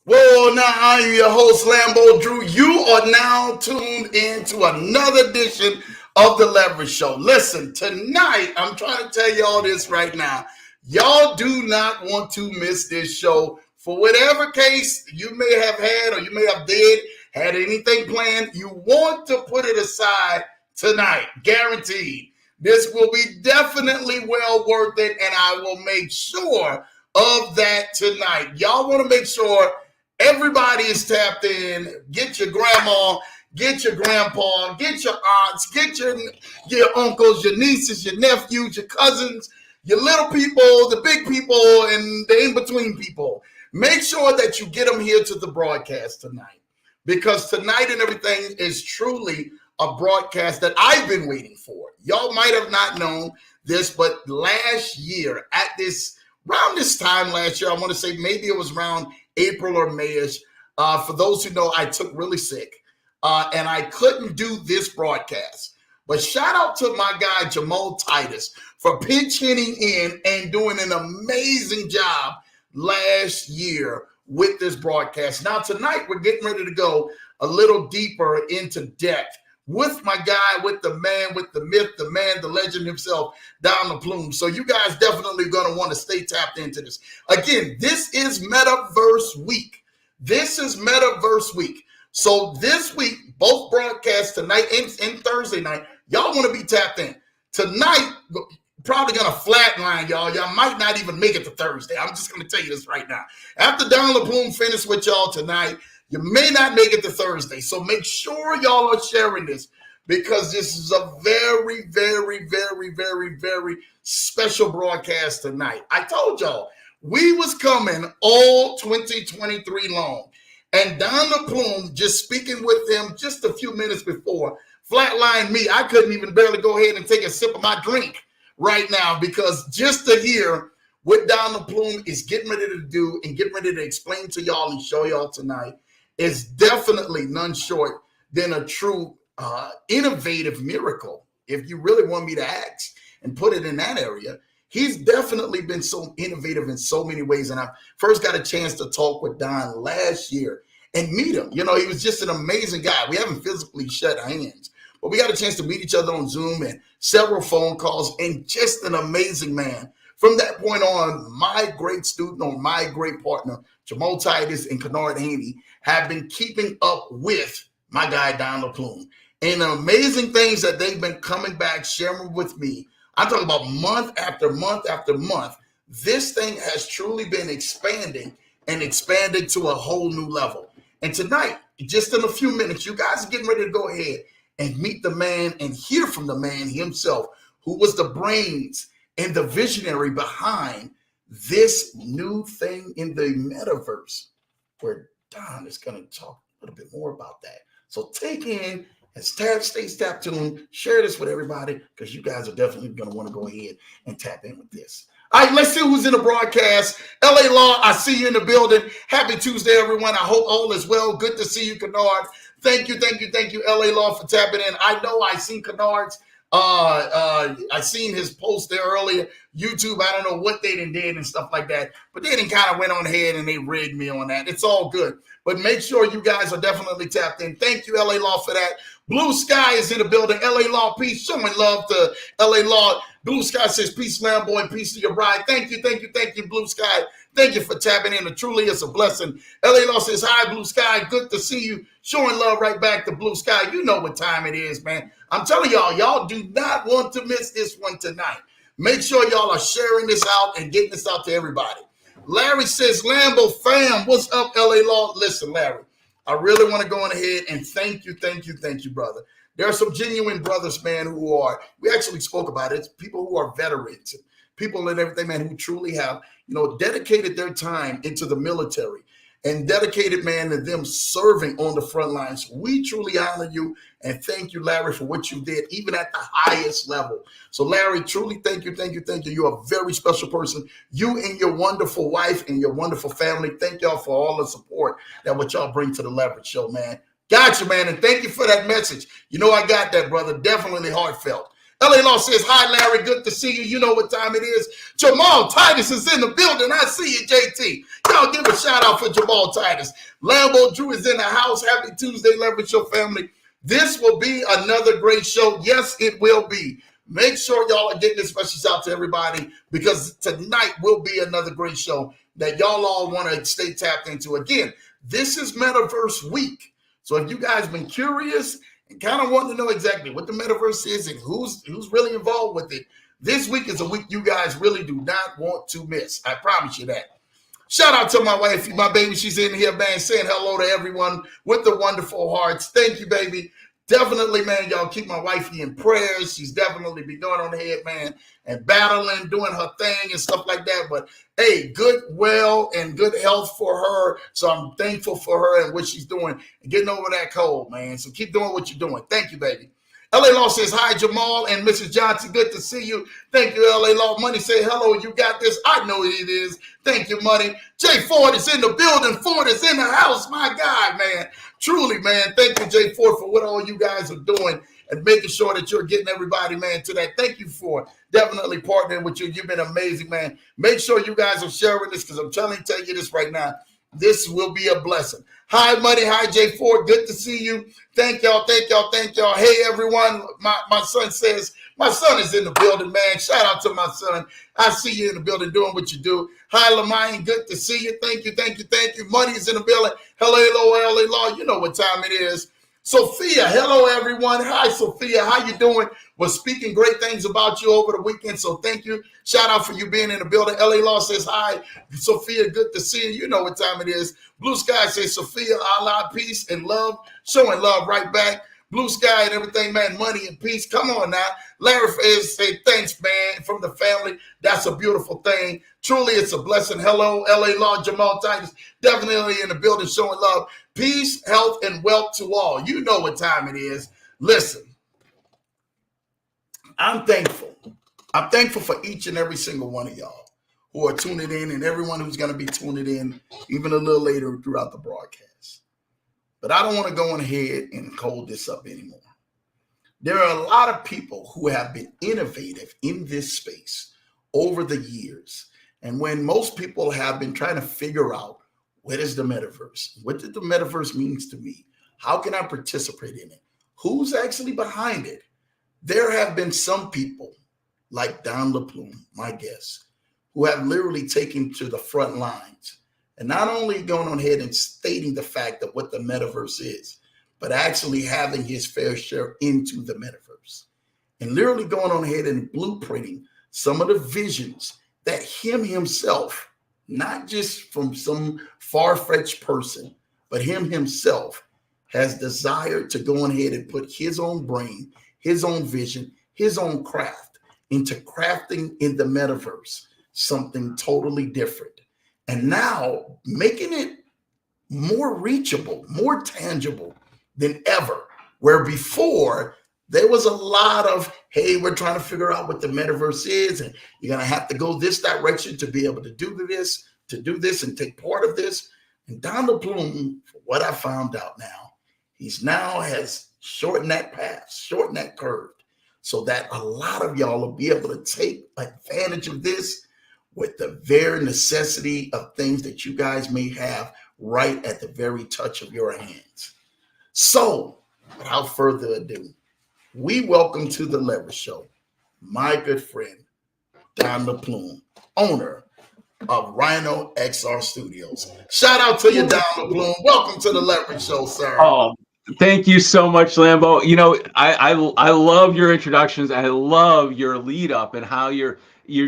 Well, now I'm your host, Lambo Drew. You are now tuned in to another edition of the Leverage Show. Listen, tonight, I'm trying to tell y'all this right now. Y'all do not want to miss this show. For whatever case you may have had or you may have had anything planned, you want to put it aside tonight. Guaranteed. This will be definitely well worth it, and I will make sure of that tonight. Y'all want to make sure everybody is tapped in. Get your grandma, get your grandpa, get your aunts, get your uncles, your nieces, your nephews, your cousins, your little people, the big people, and the in-between people. Make sure that you get them here to the broadcast tonight, because tonight and everything is truly a broadcast that I've been waiting for. Y'all might have not known this, but last year around this time last year, I want to say maybe it was around April or Mayish. For those who know, I took really sick and I couldn't do this broadcast. But shout out to my guy, Jamal Titus, for pinch hitting in and doing an amazing job last year with this broadcast. Now, tonight, we're getting ready to go a little deeper into depth with my guy, with the man, with the myth, the man, the legend himself, Don LaPlume. So you guys definitely going to want to stay tapped into this. Again, this is Metaverse Week. This is Metaverse Week. So this week, both broadcasts tonight and Thursday night, y'all want to be tapped in. Tonight, probably going to flatline y'all. Y'all might not even make it to Thursday. I'm just going to tell you this right now. After Don LaPlume finished with y'all tonight, you may not make it to Thursday. So make sure y'all are sharing this, because this is a very, very, very, very, very special broadcast tonight. I told y'all we was coming all 2023 long. And Don LaPlume, just speaking with him just a few minutes before, flatlined me. I couldn't even barely go ahead and take a sip of my drink right now, because just to hear what Don LaPlume is getting ready to do and getting ready to explain to y'all and show y'all tonight is definitely none short than a true innovative miracle. If you really want me to ask and put it in that area, he's definitely been so innovative in so many ways. And I first got a chance to talk with Don last year and meet him. You know, he was just an amazing guy. We haven't physically shut hands, but we got a chance to meet each other on Zoom and several phone calls, and just an amazing man. From that point on, my great student or my great partner, Jamal Titus and Kennard Haney, have been keeping up with my guy, Don LaPlume. And the amazing things that they've been coming back, sharing with me. I'm talking about month after month after month. This thing has truly been expanding and expanding to a whole new level. And tonight, just in a few minutes, you guys are getting ready to go ahead and meet the man and hear from the man himself, who was the brains and the visionary behind this new thing in the metaverse, where Don is going to talk a little bit more about that. So take in and stay tapped tuned. Share this with everybody, because you guys are definitely going to want to go ahead and tap in with this. All right, let's see who's in the broadcast. LA Law, I see you in the building. Happy Tuesday, everyone. I hope all is well. Good to see you, Kennard. Thank you, LA Law, for tapping in. I know I seen Kennard's. I seen his post there earlier. YouTube, I don't know what they did and stuff like that, but they kind of went on ahead and they rigged me on that. It's all good, but make sure you guys are definitely tapped in. Thank you, LA Law, for that. Blue Sky is in the building. LA Law, peace. Showing love to LA Law. Blue Sky says, peace, Lambo, and peace to your bride. Thank you, Blue Sky. Thank you for tapping in. It truly is a blessing. LA Law says, hi, Blue Sky. Good to see you. Showing love right back to Blue Sky. You know what time it is, man. I'm telling y'all do not want to miss this one tonight. Make sure y'all are sharing this out and getting this out to everybody. Larry says, Lambo fam, what's up, LA Law? Listen, Larry, I really want to go on ahead and thank you, brother. There are some genuine brothers, man, we actually spoke about it, people who are veterans, people and everything, man, who truly have, dedicated their time into the military and dedicated, man, to them serving on the front lines. We truly honor you and thank you, Larry, for what you did, even at the highest level. So, Larry, truly thank you. You're a very special person. You and your wonderful wife and your wonderful family, thank y'all for all the support that what y'all bring to the Leverage Show, man. Gotcha, man, and thank you for that message. I got that, brother. Definitely heartfelt. LA Law says, hi, Larry. Good to see you. You know what time it is. Jamal Titus is in the building. I see you, JT. Y'all give a shout out for Jamal Titus. Lambo Drew is in the house. Happy Tuesday, Leverage Show family. This will be another great show. Yes, it will be. Make sure y'all are getting this special shout out to everybody, because tonight will be another great show that y'all all want to stay tapped into. Again, this is Metaverse Week. So if you guys been curious and kind of want to know exactly what the Metaverse is and who's really involved with it, this week is a week you guys really do not want to miss. I promise you that. Shout out to my wife, my baby. She's in here, man, saying hello to everyone with the wonderful hearts. Thank you, baby. Definitely, man, y'all keep my wifey in prayers. She's definitely been going on ahead, man, and battling, doing her thing and stuff like that. But, hey, good well and good health for her. So I'm thankful for her and what she's doing and getting over that cold, man. So keep doing what you're doing. Thank you, baby. LA Law says, hi, Jamal and Mrs. Johnson. Good to see you. Thank you, LA Law. Money say, hello, you got this. I know it is. Thank you, Money. Jay Ford is in the building. Ford is in the house. My God, man. Truly, man. Thank you, Jay Ford, for what all you guys are doing and making sure that you're getting everybody, man, to that. Thank you for definitely partnering with you. You've been amazing, man. Make sure you guys are sharing this, because I'm trying to tell you this right now. This will be a blessing. Hi, Money. Hi, Jay Ford. Good to see you. Thank y'all. Thank y'all. Thank y'all. Hey, everyone. My son says, my son is in the building, man. Shout out to my son. I see you in the building doing what you do. Hi, Lamayan. Good to see you. Thank you. Thank you. Thank you. Money is in the building. Hello, LA Law. You know what time it is. Sophia, hello, everyone. Hi, Sophia. How you doing? Was speaking great things about you over the weekend, so thank you. Shout out for you being in the building. LA Law says hi. Sophia, good to see you. You know what time it is. Blue Sky says, Sophia, Allah, peace and love. Showing love right back. Blue Sky and everything, man. Money and peace. Come on now. Larry is say thanks, man, from the family. That's a beautiful thing. Truly, it's a blessing. Hello, LA Law, Jamal Titus. Definitely in the building, showing love. Peace, health, and wealth to all. You know what time it is. Listen, I'm thankful. I'm thankful for each and every single one of y'all who are tuning in, and everyone who's going to be tuning in even a little later throughout the broadcast. But I don't want to go on ahead and hold this up anymore. There are a lot of people who have been innovative in this space over the years. And when most people have been trying to figure out, what is the metaverse? What did the metaverse means to me? How can I participate in it? Who's actually behind it? There have been some people like Don LaPlume, my guest, who have literally taken to the front lines and not only going on ahead and stating the fact of what the metaverse is, but actually having his fair share into the metaverse and literally going on ahead and blueprinting some of the visions that him himself, not just from some far-fetched person, but him himself has desired to go on ahead and put his own brain, his own vision, his own craft into crafting in the metaverse something totally different. And now making it more reachable, more tangible than ever, where before there was a lot of, hey, we're trying to figure out what the metaverse is, and you're going to have to go this direction to be able to do this and take part of this. And Don LaPlume, for what I found out now, he's now has shortened that path, shortened that curve, so that a lot of y'all will be able to take advantage of this with the very necessity of things that you guys may have right at the very touch of your hands. So, without further ado, we welcome to the Leverage Show my good friend, Don LaPlume, owner of Rhino XR Studios. Shout out to you, Don LaPlume. Welcome to the Leverage Show, sir. Oh, thank you so much, Lambo. You know, I love your introductions. I love your lead up and how you're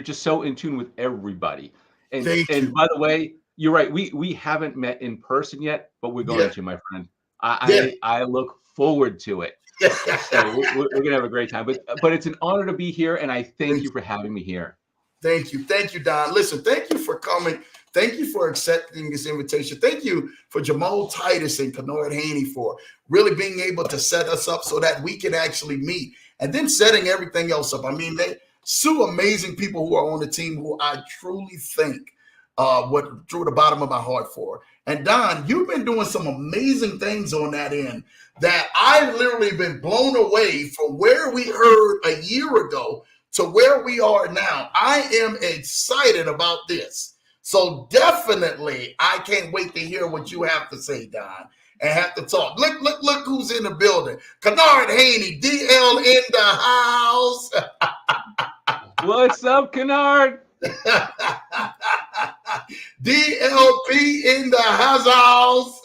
just so in tune with everybody. And by the way, you're right. We haven't met in person yet, but we're going to, my friend. I look forward to it. So we're gonna have a great time. But it's an honor to be here, and I thank you for having me here. Thank you, Don. Listen, thank you for coming. Thank you for accepting this invitation. Thank you for Jamal Titus and Kanoid Haney for really being able to set us up so that we can actually meet, and then setting everything else up. I mean, they two amazing people who are on the team who I truly think what drew the bottom of my heart for. And Don, you've been doing some amazing things on that end that I've literally been blown away from where we heard a year ago to where we are now. I am excited about this. So definitely, I can't wait to hear what you have to say, Don, and have to talk. Look who's in the building. Kennard Haney, DL in the house. What's up, Kennard? DLP in the house.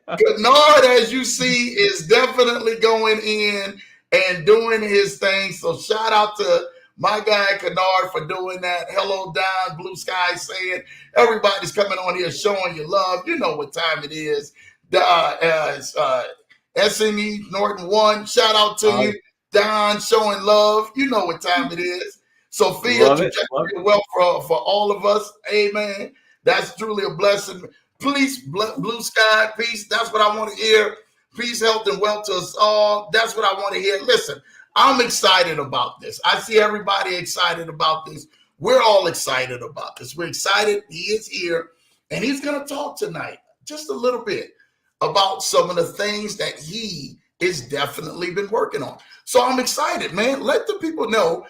Kennard, as you see, is definitely going in and doing his thing. So shout out to my guy Kennard for doing that. Hello, Don. Blue Sky saying everybody's coming on here showing you love. You know what time it is. SME Norton 1, shout out to you. Don showing love. You know what time it is. Sophia, trajectory of wealth for all of us. Amen. That's truly a blessing. Please, blue sky, peace. That's what I want to hear. Peace, health, and wealth to us all. That's what I want to hear. Listen, I'm excited about this. I see everybody excited about this. We're all excited about this. We're excited. He is here, and he's going to talk tonight just a little bit about some of the things that he is definitely been working on. So I'm excited, man. Let the people know,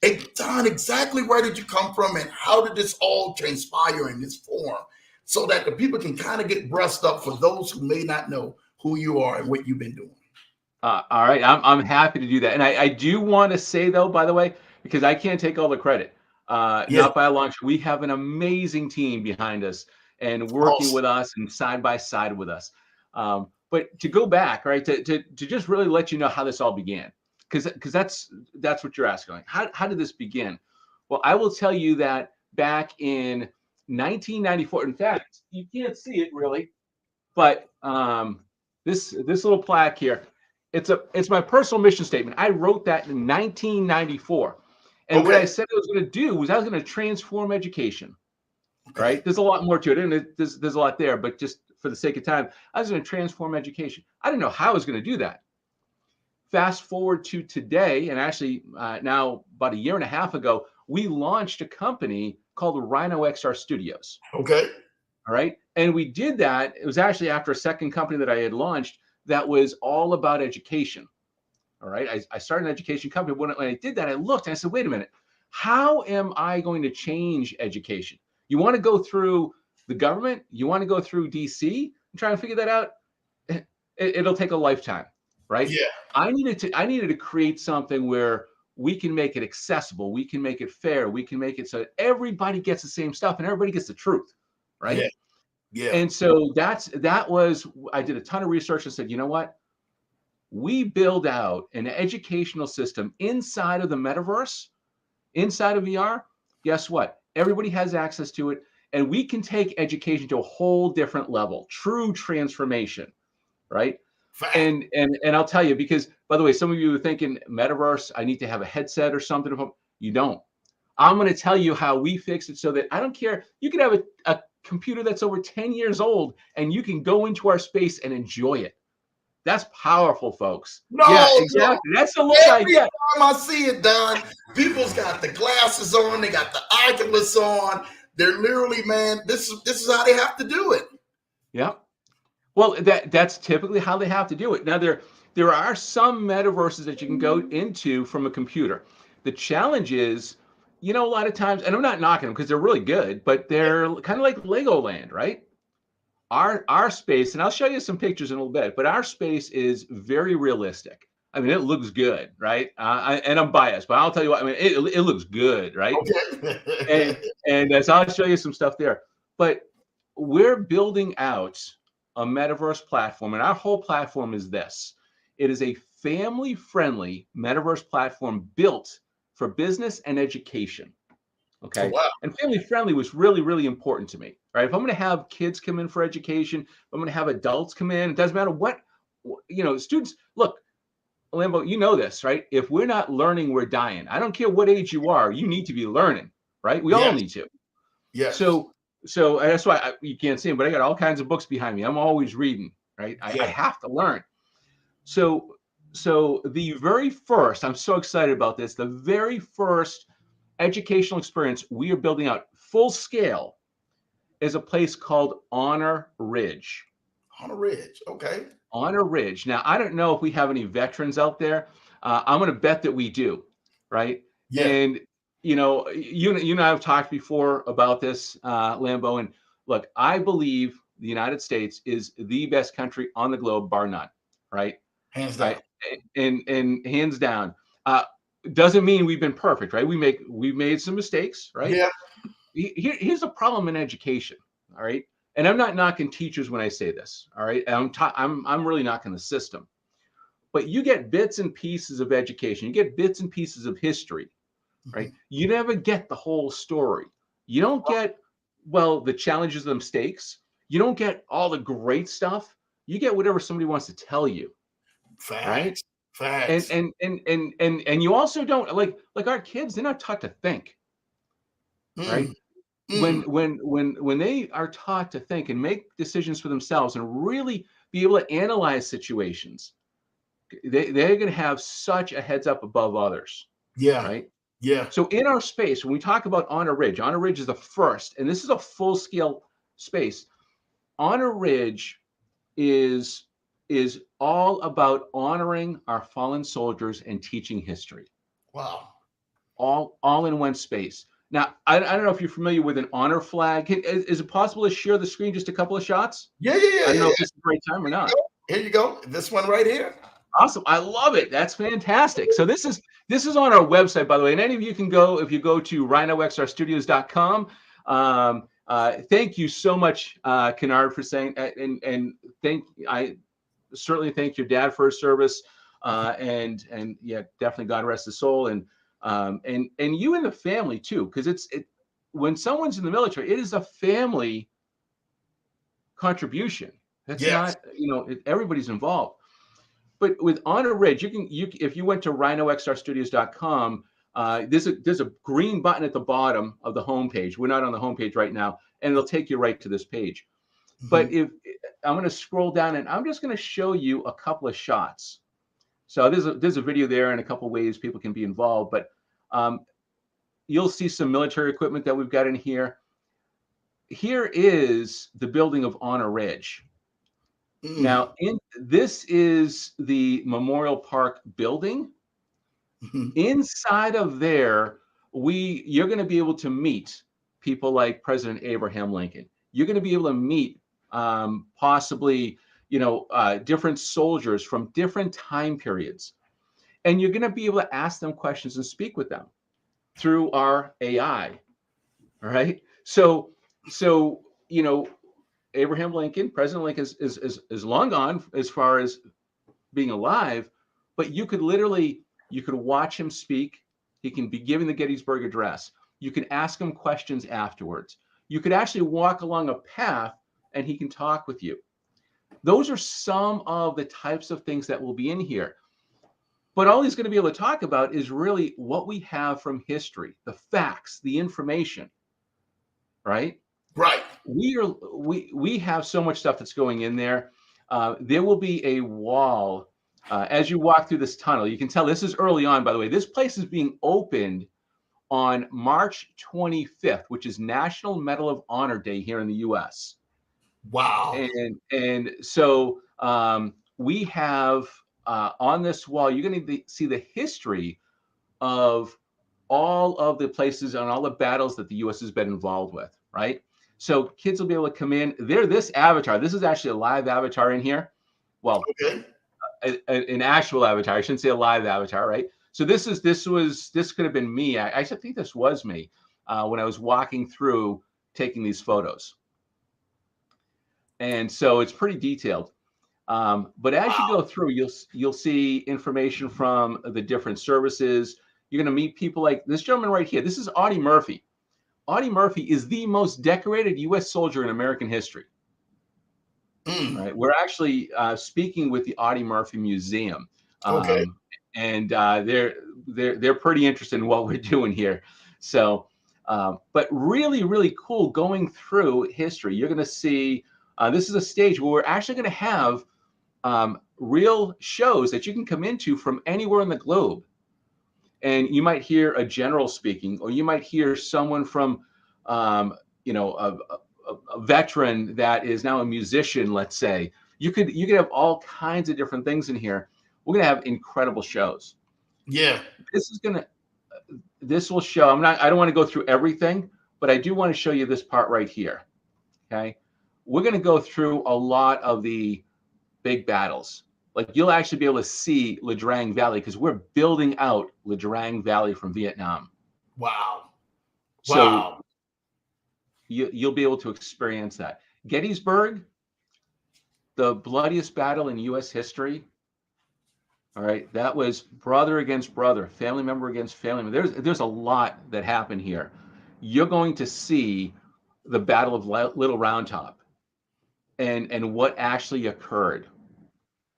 hey, Don, exactly where did you come from and how did this all transpire in this form so that the people can kind of get brushed up for those who may not know who you are and what you've been doing. All right. I'm happy to do that. And I do want to say, though, by the way, because I can't take all the credit, not by a long shot. We have an amazing team behind us and working with us and side by side with us. But to go back, right, to just really let you know how this all began, because that's what you're asking. Like, how did this begin? Well, I will tell you that back in 1994. In fact, you can't see it really, but this little plaque here, it's my personal mission statement. I wrote that in 1994, and what I said I was going to do was I was going to transform education. Right? There's a lot more to it, and there's a lot there, but just for the sake of time, I was going to transform education. I didn't know how I was going to do that. Fast forward to today, and actually now about a year and a half ago, we launched a company called Rhino XR Studios. Okay. All right. And we did that. It was actually after a second company that I had launched that was all about education. All right. I started an education company. When I did that, I looked and I said, wait a minute, how am I going to change education? You want to go through the government? You want to go through DC and try and figure that out? It'll take a lifetime, right? Yeah. I needed to create something where we can make it accessible, we can make it fair, we can make it so that everybody gets the same stuff and everybody gets the truth, right? Yeah. Yeah. And so that was, I did a ton of research and said, you know what? We build out an educational system inside of the metaverse, inside of VR. Guess what? Everybody has access to it, and we can take education to a whole different level, true transformation, right? And I'll tell you, because by the way, some of you are thinking metaverse, I need to have a headset or something. You don't. I'm going to tell you how we fix it so that I don't care. You can have a computer that's over 10 years old and you can go into our space and enjoy it. That's powerful, folks. No, yeah, exactly. No. That's the look I get. Every time I see it, Don, people's got the glasses on, they got the Oculus on. They're literally, man, this is how they have to do it. Yeah. Well, that's typically how they have to do it. Now, there are some metaverses that you can go into from a computer. The challenge is, a lot of times, and I'm not knocking them because they're really good, but they're kind of like Legoland, right? Our space, and I'll show you some pictures in a little bit, but our space is very realistic. I mean, it looks good, right? And I'm biased, but I'll tell you what, I mean, it looks good, right? Okay. and so I'll show you some stuff there. But we're building out a metaverse platform, and our whole platform is this. It is a family-friendly metaverse platform built for business and education. Okay. Oh, wow. And family-friendly was really, really important to me, right? If I'm going to have kids come in for education, if I'm going to have adults come in, it doesn't matter what, students, look, Lambo, you know this, right? If we're not learning, we're dying. I don't care what age you are, you need to be learning, right? We all need to. Yeah. So that's why you can't see them, but I got all kinds of books behind me. I'm always reading, right? I have to learn. So the very first, I'm so excited about this, the very first educational experience we are building out full scale is a place called Honor Ridge. Honor Ridge. Okay. Honor Ridge. Now, I don't know if we have any veterans out there. I'm going to bet that we do, right? Yeah. And you and I have talked before about this, Lambo. And look, I believe the United States is the best country on the globe, bar none, right? Hands down. Right. And hands down. Doesn't mean we've been perfect, right? We've made some mistakes, right? Yeah. Here's a problem in education, all right? And I'm not knocking teachers when I say this, all right? I'm really knocking the system. But you get bits and pieces of education, you get bits and pieces of history, right? Mm-hmm. You never get the whole story. You don't get, well, the challenges, the mistakes. You don't get all the great stuff. You get whatever somebody wants to tell you, Facts. right? Facts. And you also don't like our kids, they're not taught to think, right? When they are taught to think and make decisions for themselves and really be able to analyze situations, they're going to have such a heads up above others. Yeah. Right. Yeah. So in our space, when we talk about Honor Ridge is the first, and this is a full scale space. Honor Ridge is all about honoring our fallen soldiers and teaching history. Wow. All in one space. Now, I don't know if you're familiar with an honor flag. Is it possible to share the screen just a couple of shots? Yeah. I don't know if this is the right time or not. Here you go. This one right here. Awesome. I love it. That's fantastic. So this is on our website, by the way. And any of you can go, if you go to rhinoxrstudios.com. Thank you so much, Kennard, for saying, and I certainly thank your dad for his service. And yeah, definitely God rest his soul. And you and the family too, because when someone's in the military, it is a family contribution. That's not, everybody's involved. But with Honor Ridge, if you went to rhinoxrstudios.com, there's a green button at the bottom of the homepage. We're not on the homepage right now, and it'll take you right to this page. Mm-hmm. But if I'm going to scroll down, and I'm just going to show you a couple of shots. So there's a video there and a couple of ways people can be involved. But you'll see some military equipment that we've got in here. Here is the building of Honor Ridge. Now, this is the Memorial Park building. Inside of there, you're going to be able to meet people like President Abraham Lincoln. You're going to be able to meet possibly, different soldiers from different time periods. And you're going to be able to ask them questions and speak with them through our AI. All right. So Abraham Lincoln, President Lincoln is long gone as far as being alive, but you could watch him speak. He can be giving the Gettysburg Address. You can ask him questions afterwards. You could actually walk along a path and he can talk with you. Those are some of the types of things that will be in here. But all he's going to be able to talk about is really what we have from history, the facts, the information, right? Right. We have so much stuff that's going in there. There will be a wall as you walk through this tunnel. You can tell this is early on, by the way. This place is being opened on March 25th, which is National Medal of Honor Day here in the U.S. Wow. And so we have on this wall, you're going to see the history of all of the places and all the battles that the U.S. has been involved with, right? So kids will be able to come in. They're this avatar. This is actually a live avatar in here. Well, okay. An actual avatar. I shouldn't say a live avatar, right? So this could have been me. I think this was me when I was walking through taking these photos. And so it's pretty detailed. But as you go through, you'll see information from the different services. You're going to meet people like this gentleman right here. This is Audie Murphy. Audie Murphy is the most decorated U.S. soldier in American history. Right? We're actually speaking with the Audie Murphy Museum, okay. And they're pretty interested in what we're doing here. So, but really, really cool going through history. You're going to see this is a stage where we're actually going to have real shows that you can come into from anywhere in the globe. And you might hear a general speaking, or you might hear someone from, a veteran that is now a musician, let's say. You could have all kinds of different things in here. We're gonna have incredible shows. Yeah. This will show. I don't want to go through everything, but I do want to show you this part right here. Okay. We're going to go through a lot of the big battles. Like you'll actually be able to see Le Drang Valley because we're building out Le Drang Valley from Vietnam. Wow. So you'll be able to experience that. Gettysburg, the bloodiest battle in U.S. history. All right, that was brother against brother, family member against family member. There's a lot that happened here. You're going to see the Battle of Little Round Top and what actually occurred.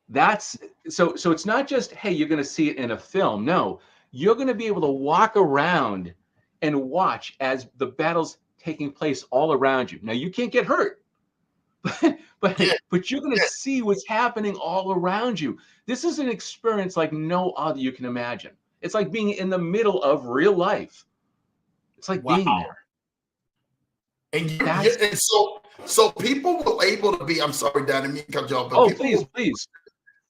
That's so it's not just, hey, you're going to see it in a film. No, you're going to be able to walk around and watch as the battle's taking place all around you. Now you can't get hurt, but you're going to see what's happening all around you. This is an experience like no other you can imagine. It's like being in the middle of real life. It's like being there. And so people will able to be, I'm sorry, Don, I didn't mean to cut you off, but please.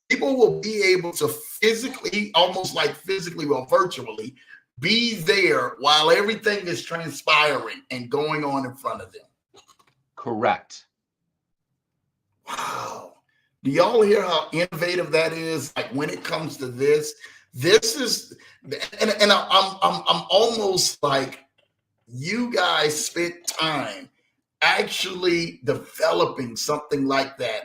People will be able to physically, almost like physically or virtually, be there while everything is transpiring and going on in front of them. Correct. Wow. Do y'all hear how innovative that is? Like when it comes to this is, and I'm almost like you guys spent time actually developing something like that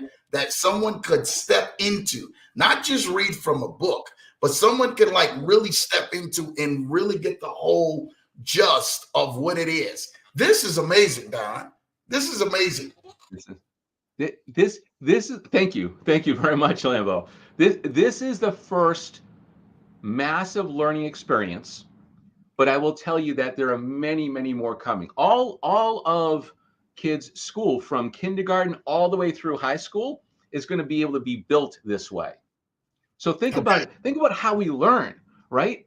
someone could step into, not just read from a book, but someone could like really step into and really get the whole gist of what it is. This is amazing, Don. This is amazing. This is thank you very much, Lambo. This is the first massive learning experience, but I will tell you that there are many more coming. All of kids' school from kindergarten all the way through high school is going to be able to be built this way. So think about it. Think about how we learn, right?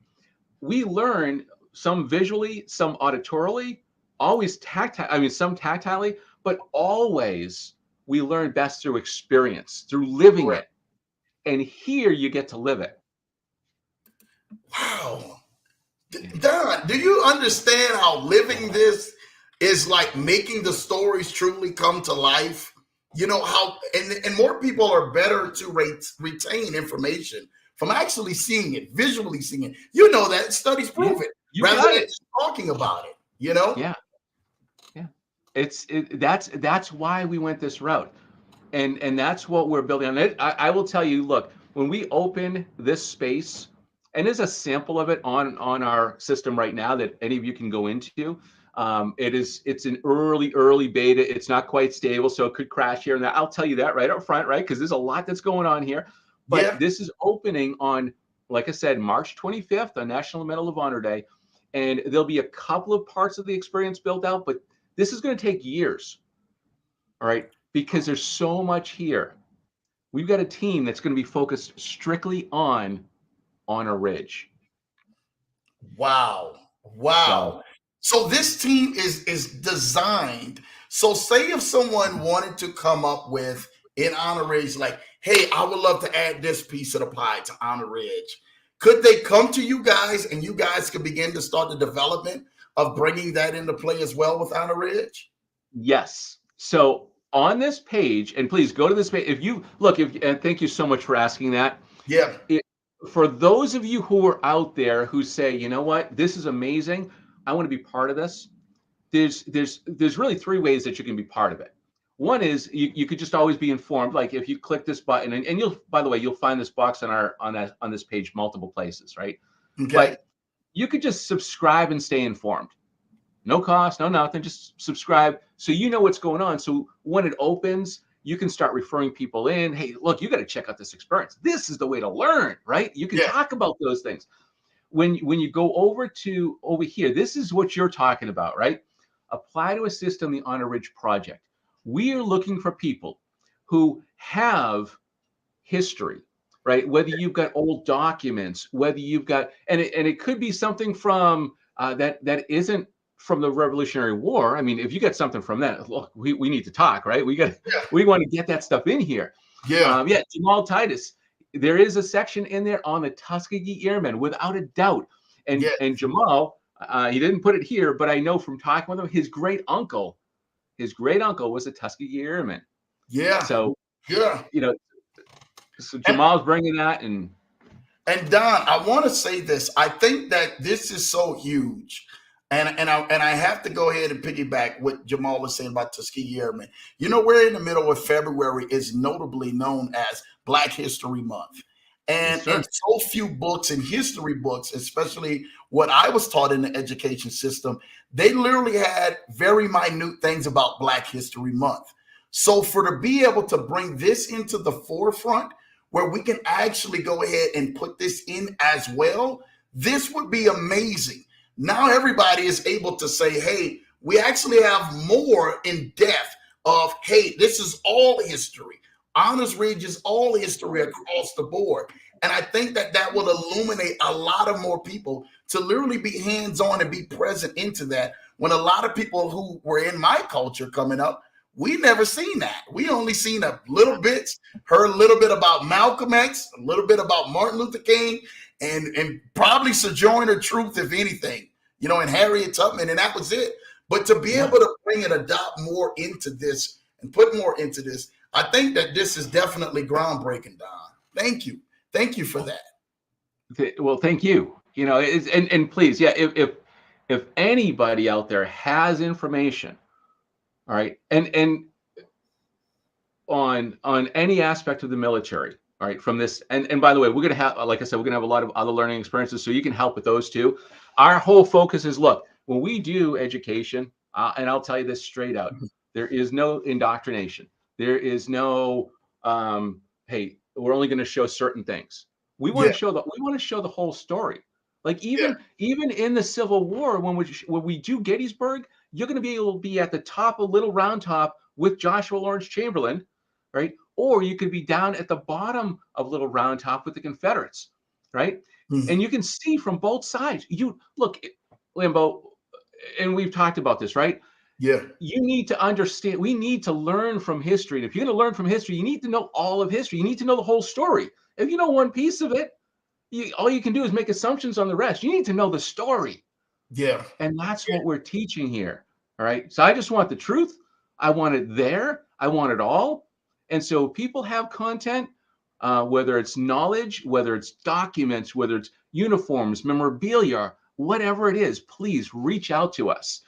We learn some visually, some auditorily, always tactile. I mean, some tactilely, but always we learn best through experience, through living it. And here you get to live it. Wow. Don, do you understand how living this is like making the stories truly come to life? You know how, and more people are better to retain information from actually seeing it, visually seeing it. You know that studies prove it, rather than talking about it. You know? Yeah. That's why we went this route, and that's what we're building on. I will tell you, look, when we open this space, and there's a sample of it on our system right now that any of you can go into. It's an early beta. It's not quite stable, so it could crash here and there. I'll tell you that right up front, right? Because there's a lot that's going on here. But this is opening on, like I said, March 25th, on National Medal of Honor Day, and there'll be a couple of parts of the experience built out, but this is going to take years, all right? Because there's so much here. We've got a team that's going to be focused strictly on Honor Ridge. Wow. So this team is designed. So say if someone wanted to come up with in Honor Ridge, like, hey, I would love to add this piece of the pie to Honor Ridge. Could they come to you guys and you guys could begin to start the development of bringing that into play as well with Honor Ridge? Yes. So on this page, and please go to this page. If you look, and thank you so much for asking that. Yeah. For those of you who are out there who say, you know what, this is amazing, I want to be part of this. There's really three ways that you can be part of it. One is you could just always be informed. Like if you click this button, and you'll, by the way, you'll find this box on this page multiple places, right? Okay. But you could just subscribe and stay informed. No cost, no nothing, just subscribe so you know what's going on. So when it opens, you can start referring people in. Hey, look, you got to check out this experience. This is the way to learn, right? You can talk about those things. When you go over here, this is what you're talking about, right? Apply to assist on the Honor Ridge project. We are looking for people who have history, right? Whether you've got old documents, whether you've got, and it could be something from that isn't from the Revolutionary War. I mean, if you get something from that, look, we need to talk, right? Yeah. We want to get that stuff in here. Yeah. Yeah, Jamal Titus. There is a section in there on the Tuskegee Airmen, without a doubt. And Yeah. Jamal, he didn't put it here, but I know from talking with him, his great uncle was a Tuskegee Airman. Yeah. So, Yeah. So Jamal's bringing that, and Don, I want to say this. I think that this is so huge. And I have to go ahead and piggyback what Jamal was saying about Tuskegee Airmen. We're in the middle of February, is notably known as Black History Month. And yes, sir. so few books and history books, especially what I was taught in the education system, they literally had very minute things about Black History Month. So to be able to bring this into the forefront, where we can actually go ahead and put this in as well, this would be amazing. Now everybody is able to say, hey, we actually have more in depth of, hey, this is all history. Honors Ridge is all history across the board. And I think that will illuminate a lot of more people to literally be hands-on and be present into that, when a lot of people who were in my culture coming up, we never seen that. We only seen a little bits, heard a little bit about Malcolm X, a little bit about Martin Luther King, and probably Sojourner Truth, if anything, and Harriet Tubman, and that was it. But to be able to bring and adopt more into this and put more into this, I think that this is definitely groundbreaking, Don. Thank you. Thank you for that. Well, thank you. And please, yeah, if anybody out there has information, all right, and on any aspect of the military, all right, from this, and by the way, we're gonna have, like I said, we're gonna have a lot of other learning experiences, so you can help with those too. Our whole focus is, look, when we do education, and I'll tell you this straight out, there is no indoctrination. There is no, hey, we're only going to show certain things. We want to show the whole story. Like even in the Civil War, when we do Gettysburg, you're going to be able to be at the top of Little Round Top with Joshua Lawrence Chamberlain, right? Or you could be down at the bottom of Little Round Top with the Confederates, right? And you can see from both sides. You look, Lambo, and we've talked about this, right? Yeah. You need to understand, we need to learn from history. And if you're going to learn from history, you need to know all of history. You need to know the whole story. If you know one piece of it, all you can do is make assumptions on the rest. You need to know the story. Yeah. And that's what we're teaching here. All right. So I just want the truth. I want it there. I want it all. And so people have content, whether it's knowledge, whether it's documents, whether it's uniforms, memorabilia, whatever it is, please reach out to us.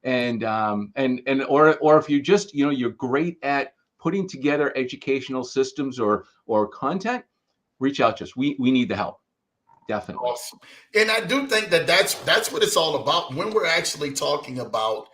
And or if you just, you're great at putting together educational systems or content, reach out to us. We need the help. Definitely. Awesome. And I do think that that's what it's all about when we're actually talking about,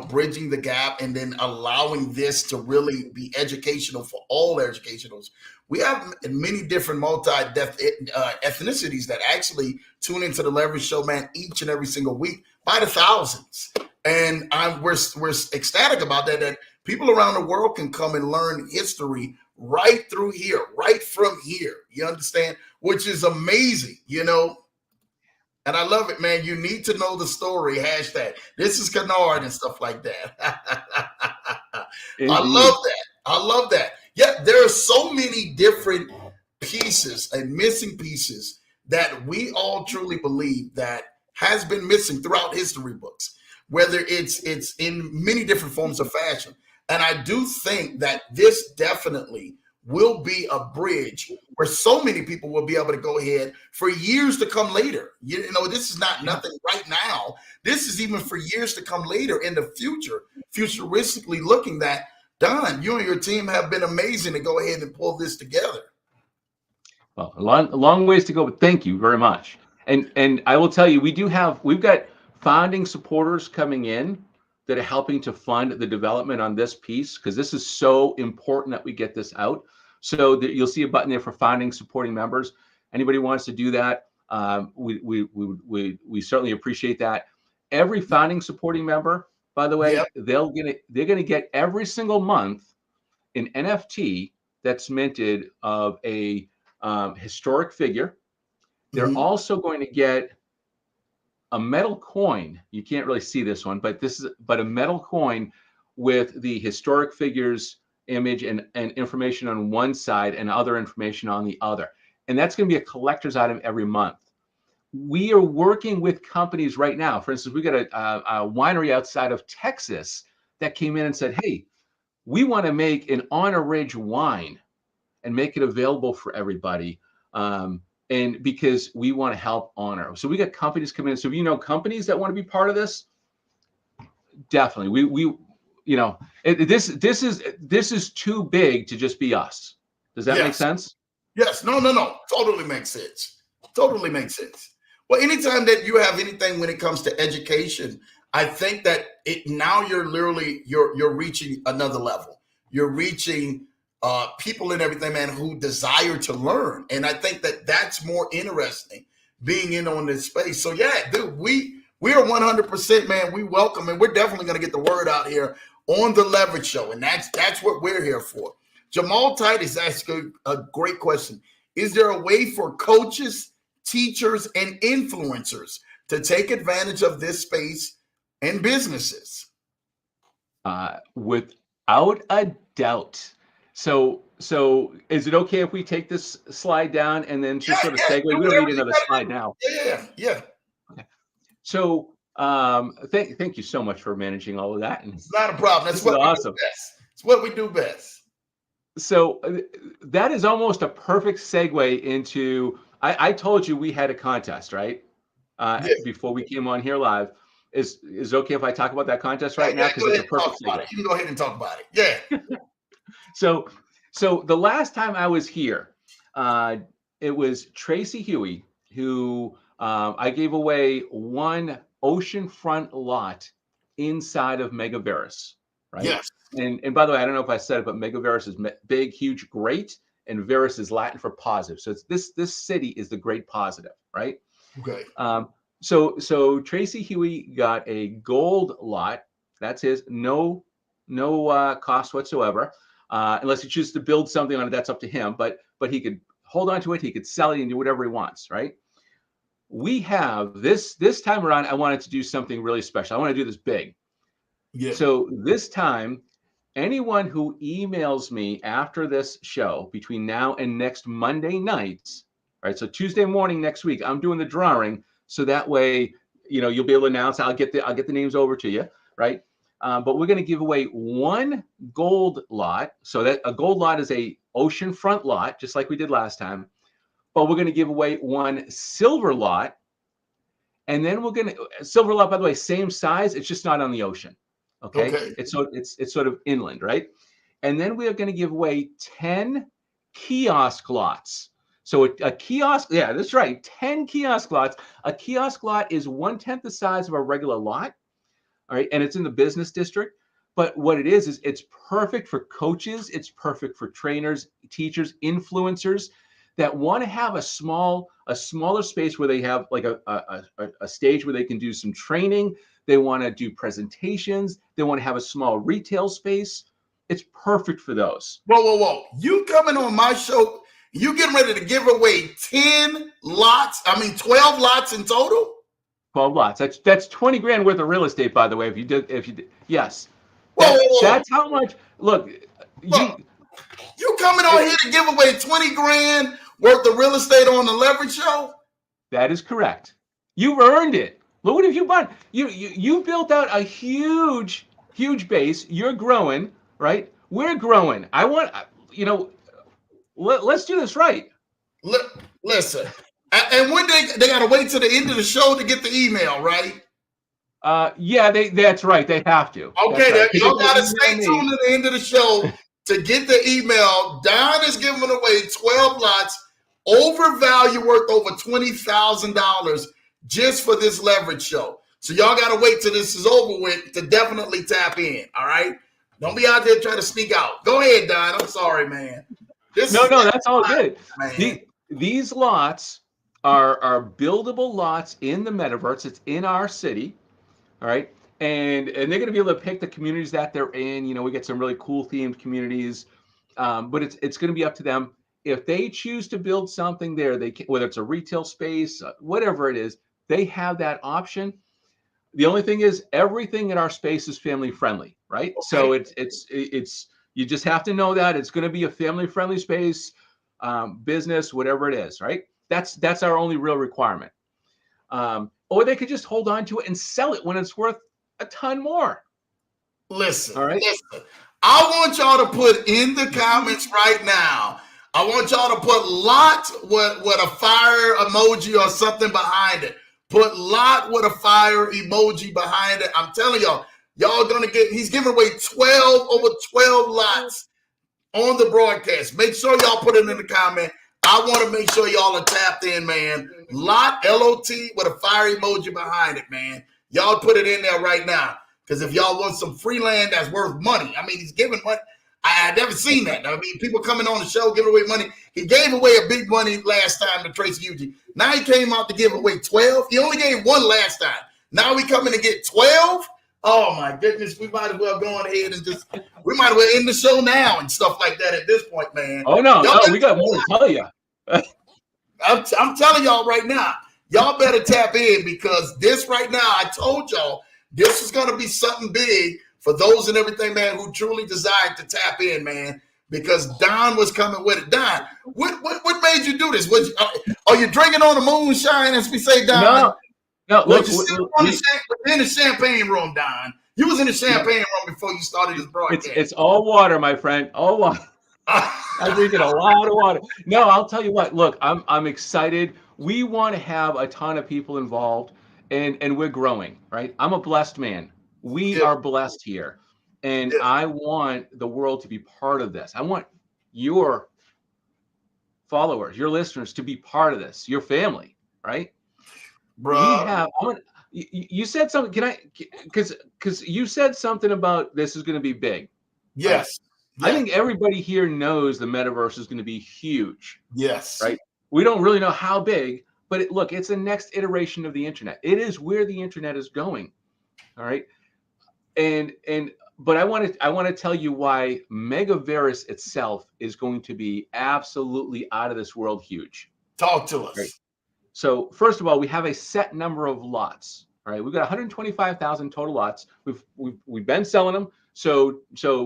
bridging the gap and then allowing this to really be educational for all educationals. We have many different ethnicities that actually tune into the Leverage Show, man, each and every single week by the thousands. And we're ecstatic about that people around the world can come and learn history right through here, right from here. You understand? Which is amazing, And I love it, man. You need to know the story. Hashtag. This is Kennard and stuff like that. I love that. I love that. Yeah, there are so many different pieces and missing pieces that we all truly believe that has been missing throughout history books, whether it's in many different forms of fashion. And I do think that this definitely will be a bridge where so many people will be able to go ahead for years to come later. This is not nothing right now. This is even for years to come later in the future, futuristically looking that, Don, you and your team have been amazing to go ahead and pull this together. Well, a long ways to go, but thank you very much. And I will tell you, we've got founding supporters coming in that are helping to fund the development on this piece, because this is so important that we get this out. So you'll see a button there for founding supporting members. Anybody wants to do that, we certainly appreciate that. Every founding supporting member, by the way, they're gonna get every single month an NFT that's minted of a historic figure. They're also going to get a metal coin. You can't really see this one, but a metal coin with the historic figures image and information on one side and other information on the other. And that's going to be a collector's item every month. We are working with companies right now. For instance, we got a winery outside of Texas that came in and said, hey, we want to make an Honor Ridge wine and make it available for everybody. And because we want to help Honor. So we got companies coming in. So if you know companies that want to be part of this, definitely. We you know, this is too big to just be us. Does that make sense? Yes. No. Totally makes sense. Totally makes sense. Well, anytime that you have anything when it comes to education, I think that now you're literally you're reaching another level. You're reaching people and everything, man, who desire to learn, and I think that that's more interesting being in on this space. So yeah, dude, we are 100%, man. We welcome, and we're definitely going to get the word out here on the Leverage Show, and that's what we're here for. Jamal Titus asked a great question. Is there a way for coaches, teachers, and influencers to take advantage of this space and businesses? Without a doubt. So is it okay if we take this slide down and then just sort of segue? We don't need another slide now. Yeah. Okay. So thank you so much for managing all of that. And it's not a problem. That's what awesome. It's what we do best. So that is almost a perfect segue into, I told you we had a contest, right? Before we came on here live. Is it okay if I talk about that contest right now? Because it's a perfect segue. You can go ahead and talk about it. Yeah. So the last time I was here, it was Tracy Huey who I gave away one oceanfront lot inside of Megaverus, right? Yes. And by the way, I don't know if I said it, but Megaverus is big, huge, great, and Verus is Latin for positive. So it's this city is the great positive, right? Okay. So Tracy Huey got a gold lot. That's his. No cost whatsoever, unless he chooses to build something on it. That's up to him. But he could hold on to it. He could sell it and do whatever he wants, right? We have this time around. I wanted to do something really special. I want to do this big. Yeah. So this time, anyone who emails me after this show between now and next Monday night, right? So Tuesday morning next week, I'm doing the drawing. So that way, you'll be able to announce. I'll get the names over to you, right? But we're going to give away one gold lot. So that a gold lot is a oceanfront lot, just like we did last time. But we're going to give away one silver lot, and then silver lot. By the way, same size. It's just not on the ocean. Okay. It's sort of inland, right? And then we are going to give away 10 kiosk lots. So a kiosk, yeah, that's right, 10 kiosk lots. A kiosk lot is 1/10 the size of a regular lot, all right, and it's in the business district. But what it is it's perfect for coaches, it's perfect for trainers, teachers, influencers that want to have a smaller space where they have like a stage where they can do some training. They want to do presentations. They want to have a small retail space. It's perfect for those. Whoa. You coming on my show, you getting ready to give away 10 lots? I mean, 12 lots in total? 12 lots. That's 20 grand worth of real estate, by the way, if you did, yes. Whoa. That's how much, look. You coming on here to give away 20 grand worth of real estate on the Leverage Show? That is correct. You've earned it. Look what you've done. You built out a huge base. You're growing, right? We're growing. I want, let's do this right. Listen, and when they got to wait till the end of the show to get the email, right? Yeah, that's right. They have to. Okay, right. Y'all got to stay tuned to the end of the show to get the email. Don is giving away 12 lots, overvalue worth over $20,000 just for this Leverage Show. So y'all got to wait till this is over with to definitely tap in. All right, don't be out there trying to sneak out. Go ahead, Don. I'm sorry, man. No, that's all good. These lots are buildable lots in the metaverse. It's in our city. All right. And they're going to be able to pick the communities that they're in. We get some really cool themed communities, but it's going to be up to them. If they choose to build something there, they can, whether it's a retail space, whatever it is, they have that option. The only thing is everything in our space is family friendly, right? Okay. So it's you just have to know that it's going to be a family friendly space, business, whatever it is, right? That's our only real requirement. Or they could just hold on to it and sell it when it's worth a ton more. Listen, all right. listen. I want y'all to put in the comments right now. I want y'all to put lot with a fire emoji or something behind it. Put lot with a fire emoji behind it. I'm telling y'all, y'all gonna get. He's giving away over 12 lots on the broadcast. Make sure y'all put it in the comment. I want to make sure y'all are tapped in, man. Lot L-O-T with a fire emoji behind it, man. Y'all put it in there right now. Because if y'all want some free land that's worth money, I mean, he's giving money. I never seen that. I mean, people coming on the show giving away money. He gave away a big money last time to Tracy Eugene. Now he came out to give away 12. He only gave one last time. Now we coming to get 12? Oh my goodness, we might as well go on ahead and we might as well end the show now and stuff like that at this point, man. Oh no, we got more to tell you. I'm telling y'all right now, y'all better tap in because this right now, I told y'all, this is going to be something big for those and everything, man, who truly desired to tap in, man, because Don was coming with it. Don, what made you do this? Are you drinking on the moonshine, as we say, Don? No, look, in the champagne room, Don. You was in the champagne room before you started this broadcast. It's all water, my friend. All water. I'm drinking a lot of water. No, I'll tell you what. Look, I'm excited. We want to have a ton of people involved, and we're growing, right? I'm a blessed man. We are blessed here, and I want the world to be part of this. I want your followers, your listeners, to be part of this. Your family, right? Bro, you said something. Can I? Because you said something about this is going to be big. Yes. Right? I think everybody here knows the metaverse is going to be huge. Yes. Right. We don't really know how big, but it's the next iteration of the internet. It is where the internet is going. All right. But I want to tell you why Megaverus itself is going to be absolutely out of this world huge. Talk to us. Right? So first of all, we have a set number of lots. All right, we've got 125,000 total lots. We've been selling them, so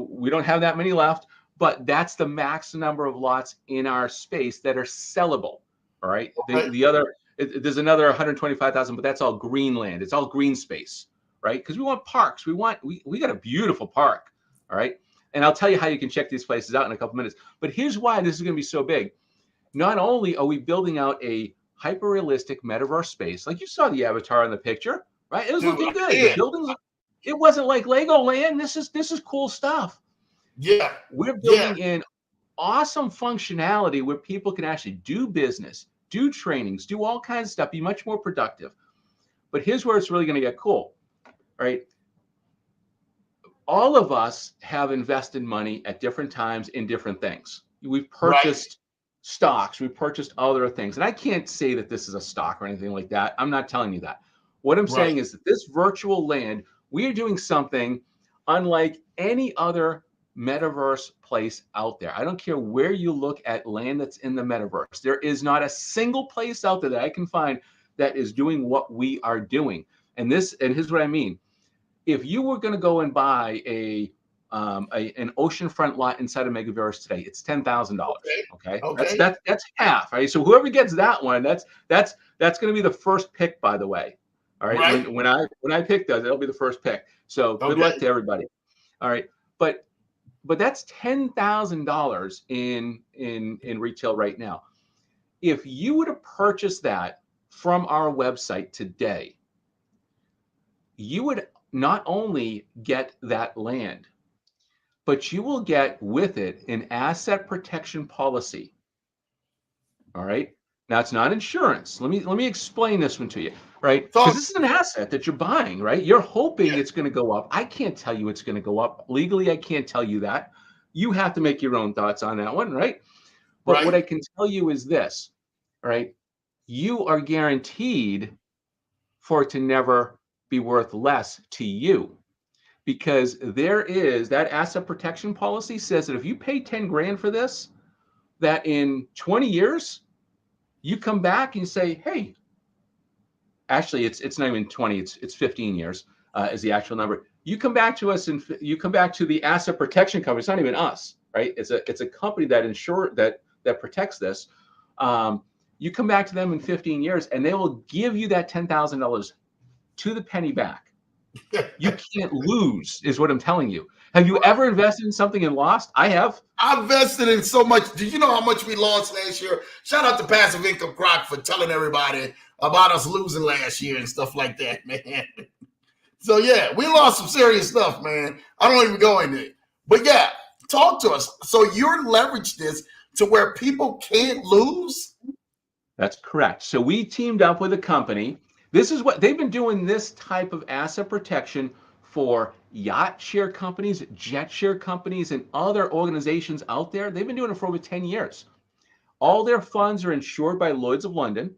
we don't have that many left. But that's the max number of lots in our space that are sellable. All right, okay. There's another 125,000, but that's all green land. It's all green space, right? Because we want parks. We got a beautiful park. All right, and I'll tell you how you can check these places out in a couple minutes. But here's why this is going to be so big. Not only are we building out a hyper-realistic metaverse space, like you saw the avatar in the picture, right? It was looking good. The buildings, it wasn't like Legoland. This is cool stuff. Yeah. We're building in awesome functionality where people can actually do business, do trainings, do all kinds of stuff, be much more productive. But here's where it's really going to get cool, right? All of us have invested money at different times in different things. We've purchased stocks, we purchased other things. And I can't say that this is a stock or anything like that. I'm not telling you that. What I'm saying is that this virtual land, we are doing something unlike any other metaverse place out there. I don't care where you look at land that's in the metaverse. There is not a single place out there that I can find that is doing what we are doing. And here's what I mean. If you were going to go and buy an oceanfront lot inside of Megaverus today, it's $10,000. Okay. That's half. Right. So whoever gets that one, that's going to be the first pick, by the way. All right. When I pick those, it'll be the first pick. So good luck to everybody. All right. But that's $10,000 in retail right now. If you were to purchase that from our website today, you would not only get that land, but you will get with it an asset protection policy. All right. Now it's not insurance. Let me explain this one to you, right? Because this is an asset that you're buying, right? You're hoping it's going to go up. I can't tell you it's going to go up. Legally, I can't tell you that. You have to make your own thoughts on that one, right? But what I can tell you is this, right? You are guaranteed for it to never be worth less to you. Because there is that asset protection policy says that if you pay 10 grand for this, that in 20 years, you come back and say, hey, actually it's not even 20, it's 15 years is the actual number. You come back to us and you come back to the asset protection company. It's not even us, right? It's a company that protects this. You come back to them in 15 years and they will give you that $10,000 to the penny back. You can't lose, is what I'm telling you. Have you ever invested in something and lost? I have. I invested in so much. Did you know how much we lost last year? Shout out to Passive Income Croc for telling everybody about us losing last year and stuff like that, man. So yeah, we lost some serious stuff, man. I don't even go into it. But yeah, talk to us. So you're leveraged this to where people can't lose? That's correct. So we teamed up with a company. This is what they've been doing, this type of asset protection for yacht share companies, jet share companies, and other organizations out there. They've been doing it for over 10 years. All their funds are insured by Lloyd's of London.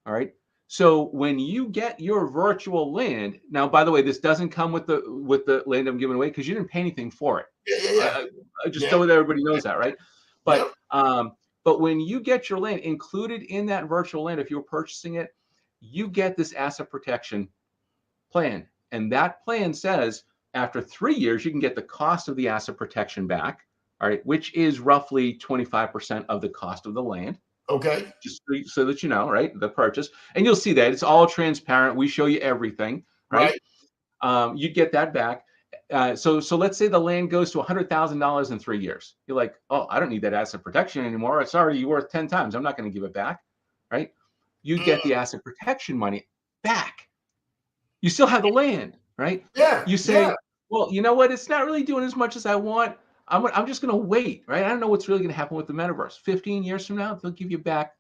All right. So when you get your virtual land, now, by the way, this doesn't come with the land I'm giving away because you didn't pay anything for it. Yeah. I just so that everybody knows that, right? But when you get your land included in that virtual land, if you're purchasing it, you get this asset protection plan. And that plan says after 3 years, you can get the cost of the asset protection back, all right, which is roughly 25% of the cost of the land. Okay. Just so that you know, right, the purchase. And you'll see that it's all transparent. We show you everything, right? You get that back. So let's say the land goes to $100,000 in 3 years. You're like, oh, I don't need that asset protection anymore. It's already worth 10 times. I'm not going to give it back, right? You get the asset protection money back. You still have the land, right? Yeah. You say, well, you know what? It's not really doing as much as I want. I'm just going to wait, right? I don't know what's really going to happen with the metaverse. 15 years from now, they'll give you back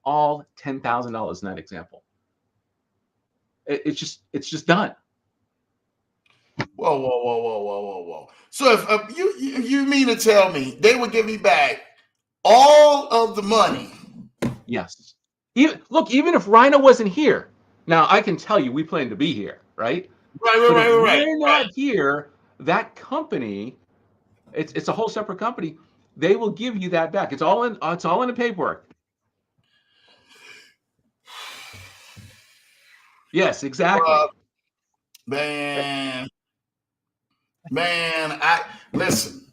all $10,000 in that example. It's just done. Whoa. So if you mean to tell me they would give me back all of the money? Yes. Even if Rhino wasn't here, now I can tell you we plan to be here, right? Right. We're not here. That company, it's a whole separate company. They will give you that back. It's all in the paperwork. Yes, exactly. Man, I listen.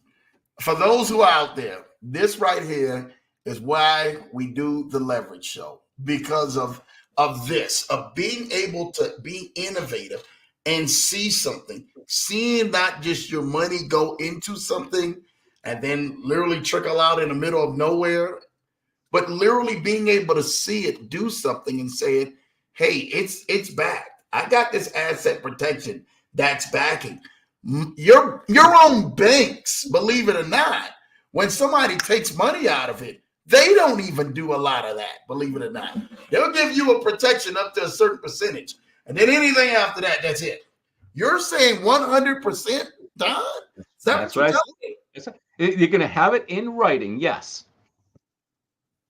For those who are out there, this right here is why we do the leverage show, because of this, of being able to be innovative and see something, seeing not just your money go into something and then literally trickle out in the middle of nowhere, but literally being able to see it do something and saying, hey, it's back. I got this asset protection that's backing. Your own banks, believe it or not, when somebody takes money out of it, they don't even do a lot of that, believe it or not. They'll give you a protection up to a certain percentage. And then anything after that, that's it. You're saying 100% done? That's what I said. You're going to have it in writing, yes.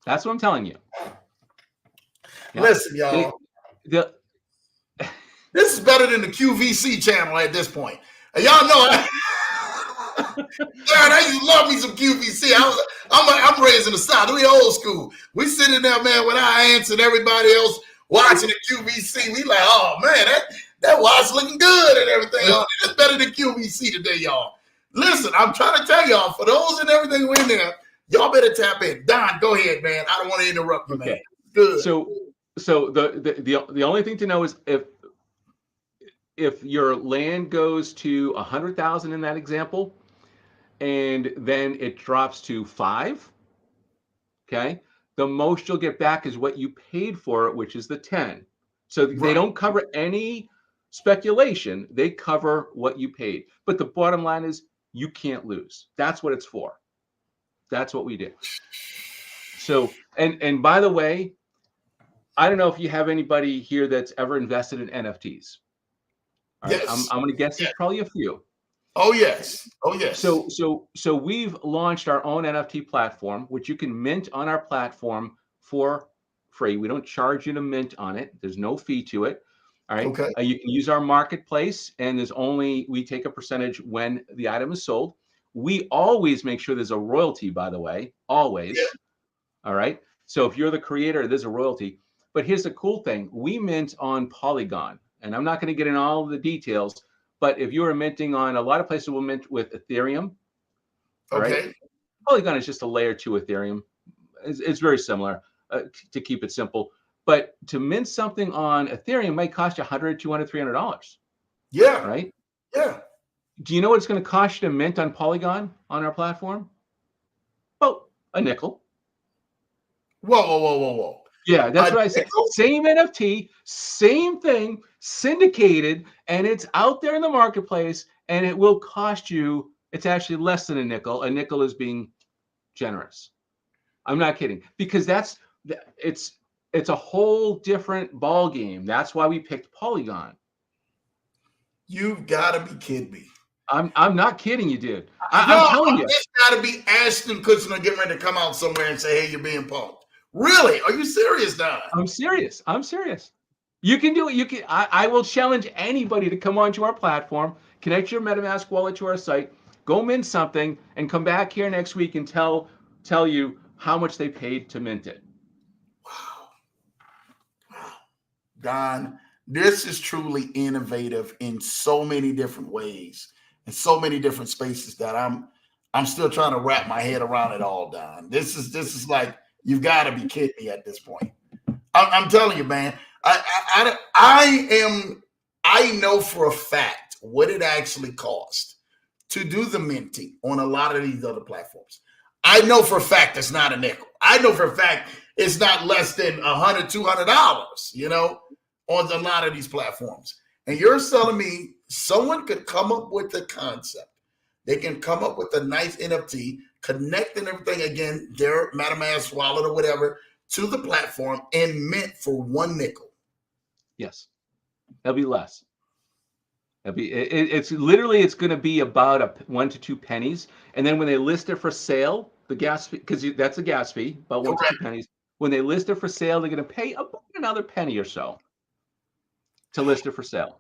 That's what I'm telling you. Yeah. Listen, y'all. This is better than the QVC channel at this point. And y'all know I used to love me some QVC. I'm raised in the South. We old school. We sitting there, man, with our aunts and everybody else watching the QVC. We like, oh man, that watch looking good and everything. It's better than QVC today, y'all. Listen, I'm trying to tell y'all, for those and everything who in there, y'all better tap in. Don, go ahead, man. I don't want to interrupt you, man. Good. So the only thing to know is if your land goes to 100,000 in that example, and then it drops to 5, okay, the most you'll get back is what you paid for it, which is the 10. So they don't cover any speculation. They cover what you paid. But the bottom line is you can't lose. That's what it's for. That's what we do. So, and by the way, I don't know if you have anybody here that's ever invested in NFTs. All right, I'm going to guess there's probably a few. Oh yes. So we've launched our own NFT platform, which you can mint on our platform for free. We don't charge you to mint on it. There's no fee to it. All right. Okay. You can use our marketplace, and we take a percentage when the item is sold. We always make sure there's a royalty, by the way, always. Yeah. All right. So if you're the creator, there's a royalty. But here's the cool thing. We mint on Polygon. And I'm not going to get into all of the details. But if you are minting on, a lot of places will mint with Ethereum. Okay. Right? Polygon is just a layer 2 Ethereum. It's very similar to keep it simple. But to mint something on Ethereum might cost you $100, $200, $300. Yeah. Right? Yeah. Do you know what it's going to cost you to mint on Polygon on our platform? Well, a nickel. Whoa. Yeah, that's what I said. Same NFT, same thing, syndicated, and it's out there in the marketplace, and it will cost you, it's actually less than a nickel. A nickel is being generous. I'm not kidding, because it's a whole different ball game. That's why we picked Polygon. You've got to be kidding me. I'm not kidding you, dude. I'm telling you. It's got to be Ashton Kutcher getting ready to come out somewhere and say, "Hey, you're being punked." Really? Are you serious, Don? I'm serious. You can do it. You can. I will challenge anybody to come onto our platform, connect your MetaMask wallet to our site, go mint something, and come back here next week and tell you how much they paid to mint it. Wow. Don, this is truly innovative in so many different ways, in so many different spaces that I'm still trying to wrap my head around it all, Don. This is like, you've got to be kidding me at this point. I'm telling you, man. I know for a fact what it actually cost to do the minting on a lot of these other platforms. I know for a fact it's not a nickel. I know for a fact it's not less than $100, $200, you know, on a lot of these platforms. And you're telling me someone could come up with the concept. They can come up with a nice NFT, connecting everything, again, their MetaMask wallet or whatever, to the platform and mint for $1 nickel. Yes, that'll be less. It's literally, it's going to be about 1 to 2 pennies, and then when they list it for sale, the gas fee, because that's a gas fee, about 1 to 2 pennies. When they list it for sale, they're going to pay about another penny or so to list it for sale.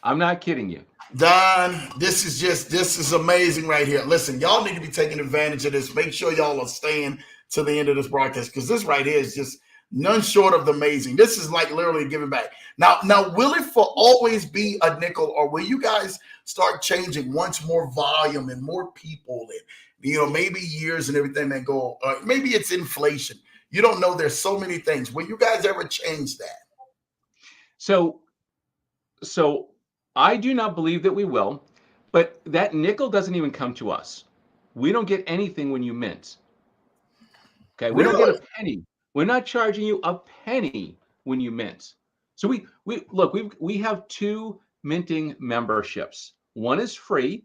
I'm not kidding you, Don. This is amazing right here. Listen, y'all need to be taking advantage of this. Make sure y'all are staying to the end of this broadcast, because this right here is just none short of amazing. This is like literally giving back. Now, will it for always be a nickel, or will you guys start changing once more volume and more people, and maybe years and everything that go? Maybe it's inflation. You don't know. There's so many things. Will you guys ever change that? So I do not believe that we will, but that nickel doesn't even come to us. We don't get anything when you mint. Okay, we don't get a penny. We're not charging you a penny when you mint. So we have 2 minting memberships. One is free,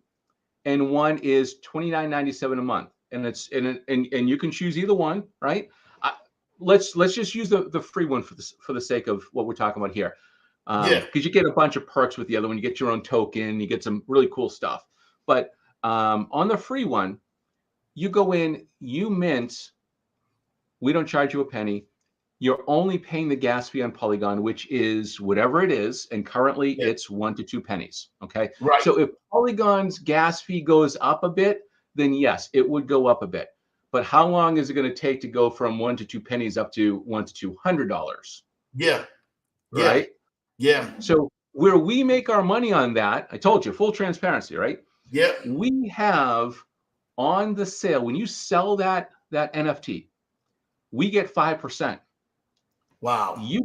and one is $29.97 a month, and you can choose either one, right? Let's just use the free one for the sake of what we're talking about here, because you get a bunch of perks with the other one. You get your own token, you get some really cool stuff. But on the free one, you go in, you mint. We don't charge you a penny. You're only paying the gas fee on Polygon, which is whatever it is. And currently it's 1 to 2 pennies. Okay. Right. So if Polygon's gas fee goes up a bit, then yes, it would go up a bit. But how long is it going to take to go from 1 to 2 pennies up to $1 to $200? Yeah. Right. Yeah. So where we make our money on that, I told you, full transparency, right? Yeah. We have on the sale, when you sell that NFT, we get 5%. Wow. You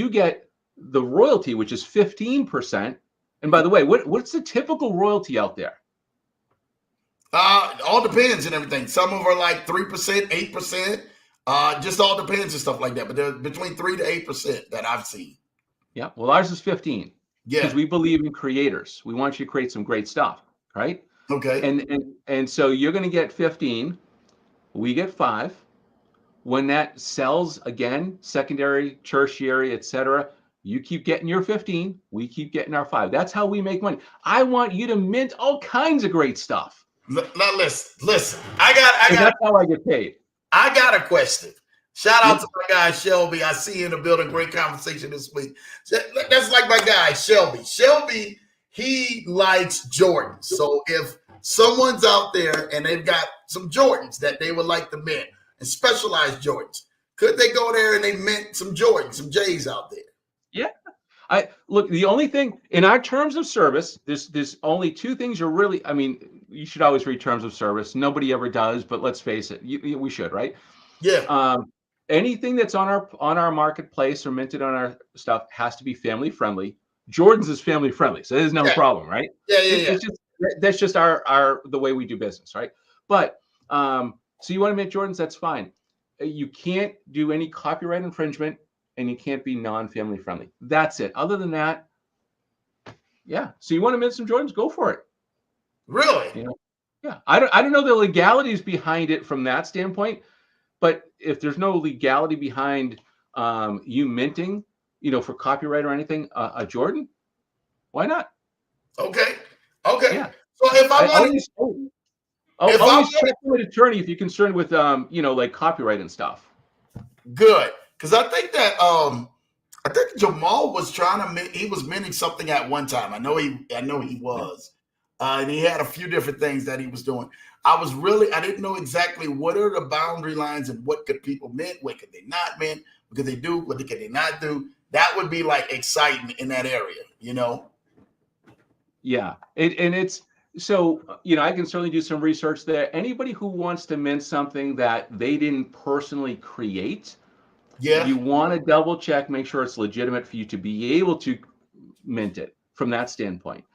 get the royalty, which is 15%. And by the way, what's the typical royalty out there? All depends and everything. Some of them are like 3%, 8%. Just all depends and stuff like that. But they're between 3 to 8% that I've seen. Yeah. Well, ours is 15. Yeah. Because we believe in creators. We want you to create some great stuff, right? Okay. And so you're going to get 15. We get 5. When that sells again, secondary, tertiary, etc., you keep getting your 15. We keep getting our 5. That's how we make money. I want you to mint all kinds of great stuff. Now listen. I got. That's how I get paid. I got a question. Shout out to my guy Shelby. I see you in the building. Great conversation this week. That's like my guy Shelby. Shelby, he likes Jordans. So if someone's out there and they've got some Jordans that they would like to mint, and specialized Jordans, Could they go there and they mint some Jordans, some J's out there? Yeah. Look, the only thing in our terms of service, there's only two things you're really, I mean, you should always read terms of service. Nobody ever does, but let's face it, we should, right? Yeah. Anything that's on our marketplace or minted on our stuff has to be family friendly. Jordan's is family friendly, so there's no problem, right? Yeah. It's just that's just our the way we do business, right? But so you want to mint Jordans, that's fine. You can't do any copyright infringement, and you can't be non-family friendly. That's it. Other than that, yeah. So you want to mint some Jordans, go for it. Really? You know? Yeah. I don't know the legalities behind it from that standpoint, but if there's no legality behind you minting, for copyright or anything, a Jordan, why not? Okay. Yeah. So if I want to, always check with an attorney if you're concerned with like copyright and stuff. Good, because I think Jamal was he was minting something at one time. I know he was, and he had a few different things that he was doing. I didn't know exactly what are the boundary lines and what could people mint, what could they not mint, what could they do, what could they not do. That would be like exciting in that area, Yeah, and it's so I can certainly do some research there. Anybody who wants to mint something that they didn't personally create, you want to double check, make sure it's legitimate for you to be able to mint it from that standpoint.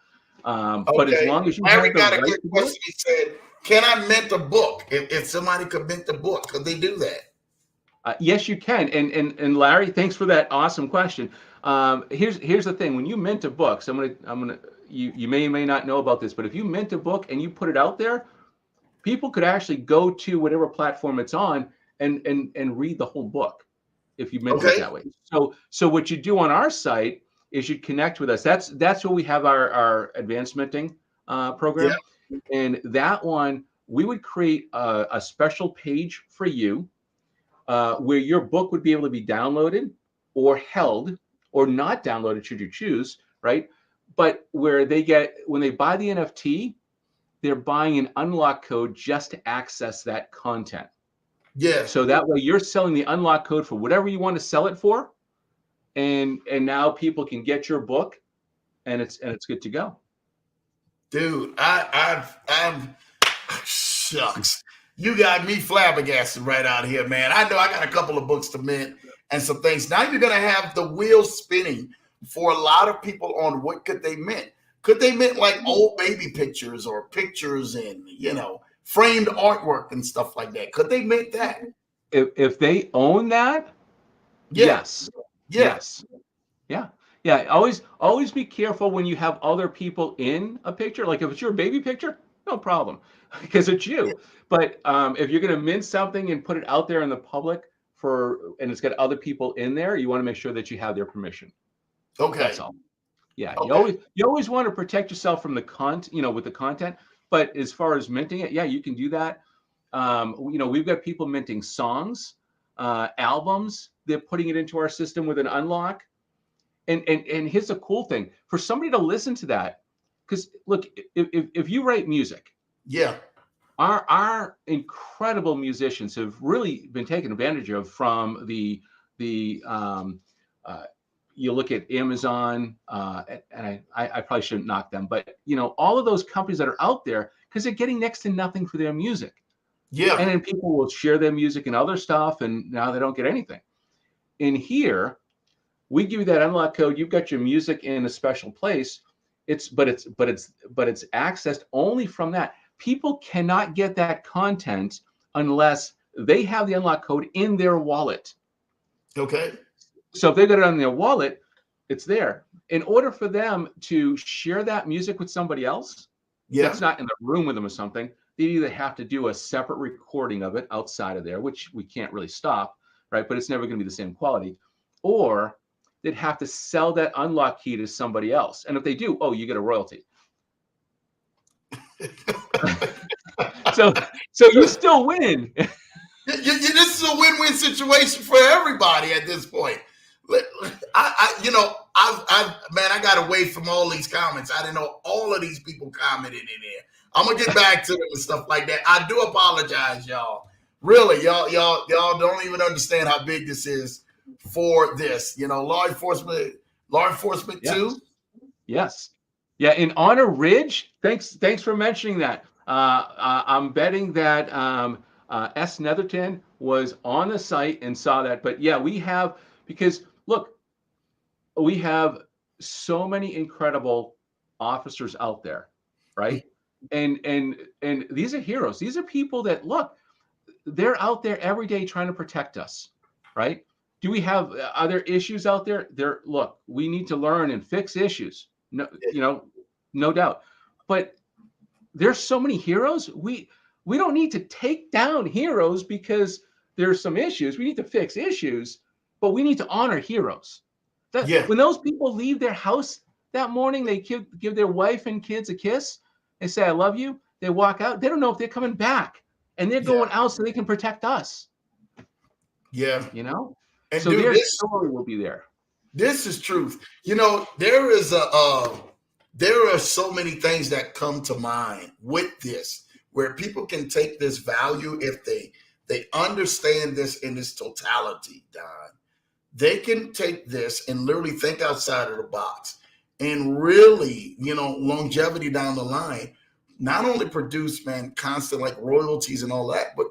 But as long as you have the got a right good question. He said, "Can I mint a book? If somebody could mint a book, could they do that?" Yes, you can. And Larry, thanks for that awesome question. Here's the thing: when you mint a book, so I'm gonna you may or may not know about this, but if you mint a book and you put it out there, people could actually go to whatever platform it's on and read the whole book if you mint it that way. So what you do on our site is you connect with us. That's where we have our advanced minting program, and that one we would create a special page for you where your book would be able to be downloaded or held or not downloaded should you choose, right? But where when they buy the NFT, they're buying an unlock code just to access that content. Yeah. So that way you're selling the unlock code for whatever you want to sell it for. And now people can get your book and it's good to go. Dude, I'm shucks. You got me flabbergasted right out here, man. I know I got a couple of books to mint and some things. Now you're going to have the wheel spinning for a lot of people on what could they mint. Could they mint like old baby pictures or pictures and, framed artwork and stuff like that? Could they mint that? If they own that, yes. Yes. Yeah. Yeah. Always be careful when you have other people in a picture. Like if it's your baby picture, no problem because it's you. Yeah. But if you're going to mint something and put it out there in the public and it's got other people in there, you want to make sure that you have their permission. Okay. That's all. Yeah. Okay. You always want to protect yourself from the with the content. But as far as minting it, yeah, you can do that. We've got people minting songs, albums. They're putting it into our system with an unlock. And here's the cool thing for somebody to listen to that, because look, if you write music, our incredible musicians have really been taken advantage of from the you look at Amazon, and I probably shouldn't knock them, but all of those companies that are out there because they're getting next to nothing for their music. Yeah, and then people will share their music and other stuff, and now they don't get anything. In here, we give you that unlock code. You've got your music in a special place. It's accessed only from that. People cannot get that content unless they have the unlock code in their wallet. Okay. So if they got it on their wallet, it's there. In order for them to share that music with somebody else, that's not in the room with them or something, they either have to do a separate recording of it outside of there, which we can't really stop, right? But it's never going to be the same quality. Or they'd have to sell that unlock key to somebody else. And if they do, you get a royalty. So you still win. This is a win-win situation for everybody at this point. I got away from all these comments. I didn't know all of these people commented in there. I'm gonna get back to them and stuff like that. I do apologize, y'all, Really, y'all don't even understand how big this is for this. Law enforcement Yes. too. Yes. Yeah. In Honor Ridge, thanks for mentioning that. I'm betting that S. Netherton was on the site and saw that. But yeah, because look, we have so many incredible officers out there, right? And these are heroes. These are people that look, they're out there every day trying to protect us, right? Do we have other issues out there? Look, we need to learn and fix issues. No, no doubt. But there's so many heroes. We don't need to take down heroes because there's some issues. We need to fix issues, but we need to honor heroes. Yeah, When those people leave their house that morning, they give their wife and kids a kiss. They say, "I love you." They walk out. They don't know if they're coming back, and they're going out so they can protect us. yeah. And So dude, their story will be there. This is truth. There are so many things that come to mind with this, where people can take this value if they understand this in its totality, Don. They can take this and literally think outside of the box and really, longevity down the line, not only produce, man, constant like royalties and all that, but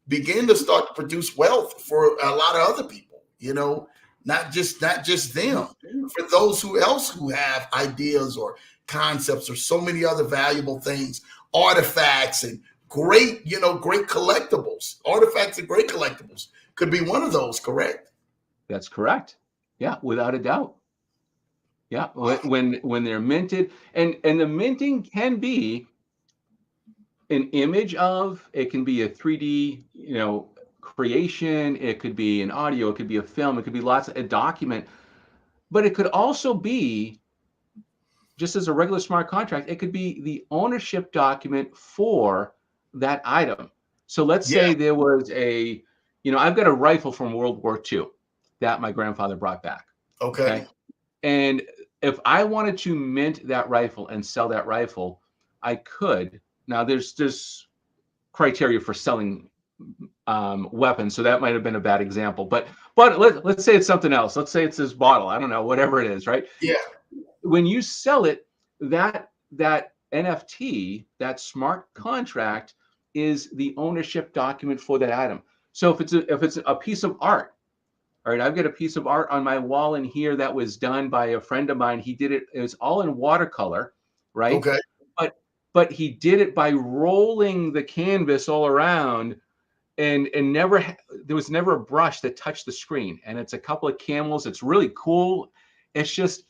begin to start to produce wealth for a lot of other people, not just them, for those who have ideas or concepts or so many other valuable things, artifacts and great collectibles. Artifacts and great collectibles could be one of those, correct? That's correct. Yeah, without a doubt. Yeah, when they're minted, and the minting can be an image of, it can be a 3D, creation, it could be an audio, it could be a film, it could be a document, but it could also be just as a regular smart contract, it could be the ownership document for that item. So let's say there was I've got a rifle from World War II that my grandfather brought back. Okay. And if I wanted to mint that rifle and sell that rifle, I could. Now there's criteria for selling weapons, so that might have been a bad example. But let's say it's something else. Let's say it's this bottle. I don't know, whatever it is, right? Yeah. When you sell it, that NFT, that smart contract, is the ownership document for that item. So if it's a piece of art, all right, I've got a piece of art on my wall in here that was done by a friend of mine. He did it. It was all in watercolor, right? Okay. But he did it by rolling the canvas all around, and there was never a brush that touched the screen. And it's a couple of camels. It's really cool. It's just,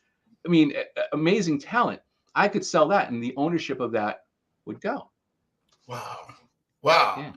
amazing talent. I could sell that, and the ownership of that would go. Wow. Yeah.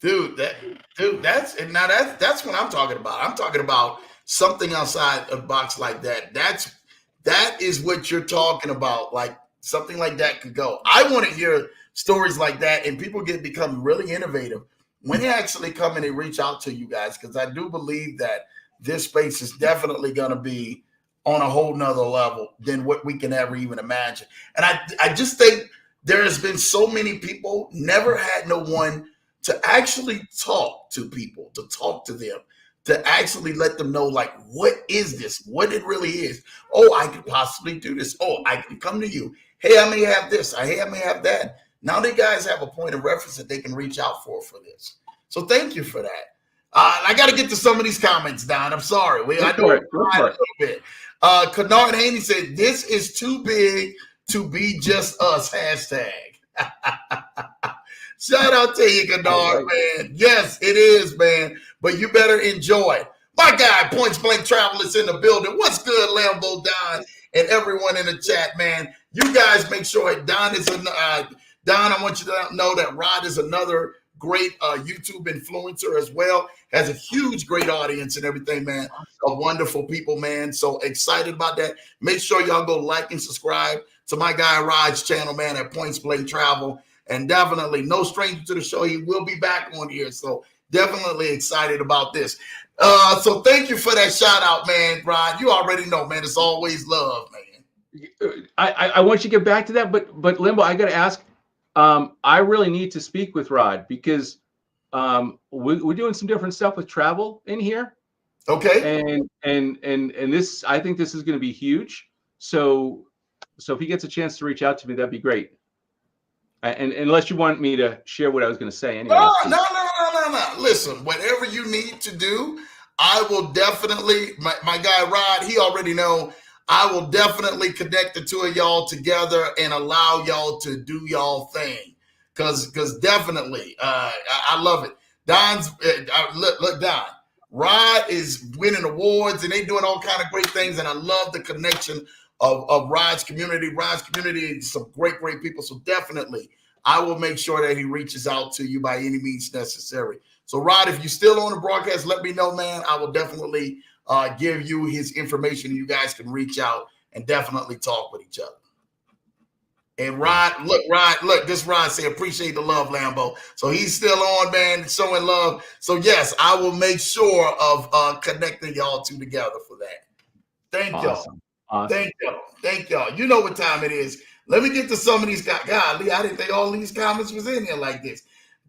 Dude, that's what I'm talking about. I'm talking about something outside a box like that. That is what you're talking about. Like something like that could go. I want to hear stories like that, and people become really innovative when they actually come and they reach out to you guys, because I do believe that this space is definitely going to be on a whole nother level than what we can ever even imagine. And I just think there has been so many people, never had no one to actually talk to people, to talk to them, to actually let them know, like, what is this? What it really is. Oh, I could possibly do this. Oh, I can come to you. Hey, I may have this. Hey, I may have that. Now the guys have a point of reference that they can reach out for this. So thank you for that. I got to get to some of these comments, Don. I'm sorry. I know a little bit. Kennard Haney said, "This is too big to be just us." Hashtag. Shout out to you, Kennard, man. Yes, it is, man. But you better enjoy. My guy, Points Blank Travel, is in the building. What's good, Lambo, Don, and everyone in the chat, man? You guys make sure Don, I want you to know that Rod is another great YouTube influencer as well. Has a huge, great audience and everything, man. Of wonderful people, man. So excited about that. Make sure y'all go like and subscribe to my guy Rod's channel, man, at Points Blank Travel. And definitely no stranger to the show. He will be back on here. So definitely excited about this. So thank you for that shout out, man, Rod. You already know, man. It's always love, man. I want you to get back to that, but Limbo, I got to ask. I really need to speak with Rod because we're doing some different stuff with travel in here. Okay. And this, I think this is going to be huge. So if he gets a chance to reach out to me, that'd be great. And unless you want me to share what I was going to say anyway. No. Listen, whatever you need to do, I will definitely, my guy Rod, he already know, I will definitely connect the two of y'all together and allow y'all to do y'all thing. Because definitely, I love it. Don's, look, Don, Rod is winning awards and they doing all kind of great things. And I love the connection of Rod's community. Rod's community is some great people. So definitely, I will make sure that he reaches out to you by any means necessary. So Rod, if you're still on the broadcast, let me know, man. I will definitely give you his information. You guys can reach out and definitely talk with each other. And Rod, look, this Rod say, appreciate the love, Lambo. So he's still on, man, showing love. So yes, I will make sure of connecting y'all two together for that. Thank y'all. Awesome. Thank y'all. You know what time it is. Let me get to some of these guys. Golly, I didn't think all these comments was in here like this.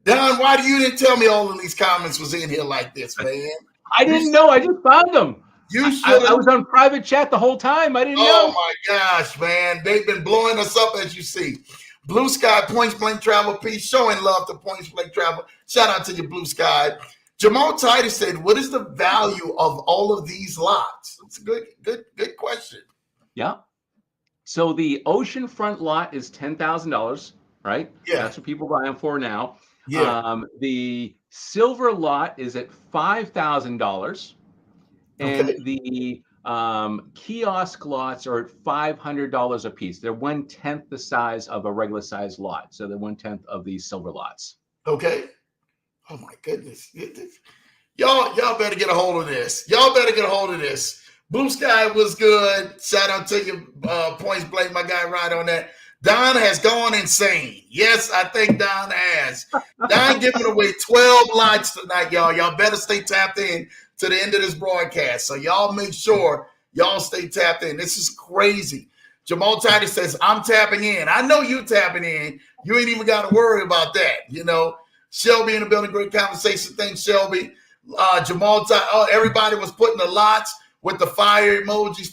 Don, why you didn't tell me all of these comments was in here like this, man? I didn't know. I just found them. You should. I was on private chat the whole time. I didn't know. Oh my gosh, man. They've been blowing us up, as you see. Blue Sky Points Blank Travel Piece, showing love to Points Blank Travel. Shout out to you, Blue Sky. Jamal Titus said, what is the value of all of these lots? It's a good question. Yeah. So the oceanfront lot is $10,000, right? Yeah. That's what people buy them for now. Yeah. The silver lot is at $5,000. And the kiosk lots are at $500 a piece. They're 1/10 the size of a regular size lot. So they're 1/10 of these silver lots. Okay. Oh my goodness. Y'all better get a hold of this. Y'all better get a hold of this. Blue Sky was good. Shout out to you, Points Blank, my guy, right on that. Don has gone insane. Yes, I think Don has. Don giving away 12 lots tonight, y'all. Y'all better stay tapped in to the end of this broadcast. So y'all make sure y'all stay tapped in. This is crazy. Jamal Titus says, I'm tapping in. I know you tapping in. You ain't even got to worry about that. You know, Shelby in the building, great conversation. Thanks, Shelby. Jamal Titus, everybody was putting the lots with the fire emoji.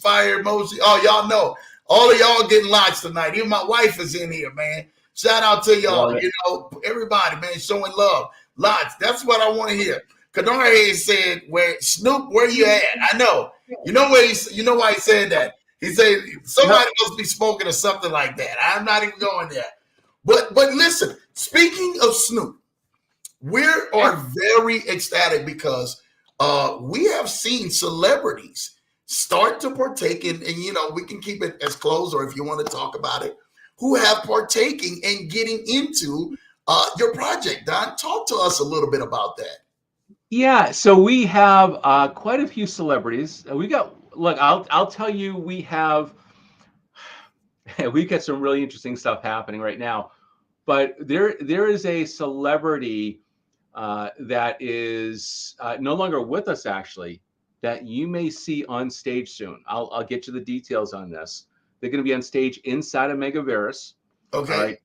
Oh, y'all know. All of y'all getting lots tonight. Even my wife is in here, man. Shout out to y'all. You know, everybody, man, showing love. Lots. That's what I want to hear. Canard said, "Where Snoop? Where you at?" I know. You know where you know why he said that. He said somebody must be smoking or something like that. I'm not even going there. But listen. Speaking of Snoop, we are very ecstatic because we have seen celebrities start to partake in, and you know, we can keep it as close, or if you want to talk about it, who have partaking and getting into your project. Don, talk to us a little bit about that. Yeah, so we have quite a few celebrities. We got, look, I'll tell you, we've got some really interesting stuff happening right now. But there is a celebrity that is no longer with us, actually, that you may see on stage soon. I'll get you the details on this. They're going to be on stage inside of Megaverus. Okay.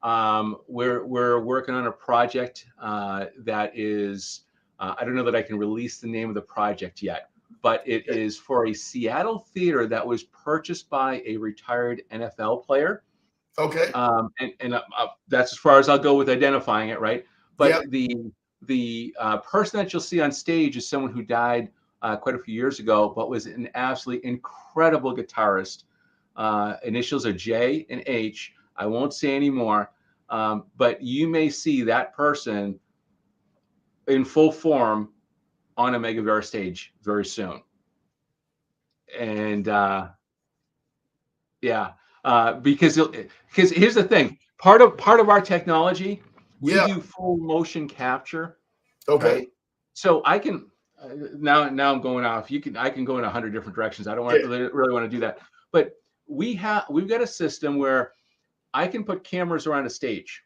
All right. We're working on a project that is, I don't know that I can release the name of the project yet, but it is for a Seattle theater that was purchased by a retired NFL player. Okay. And that's as far as I'll go with identifying it, right? But the person that you'll see on stage is someone who died quite a few years ago, but was an absolutely incredible guitarist. Initials are J and H. I won't say any more, but you may see that person in full form on a Megaverse stage very soon. And because here's the thing, part of our technology, we do full motion capture. Okay. Right? So I can now I'm going off. I can go in 100 different directions. I don't really want to do that. But we've got a system where I can put cameras around a stage.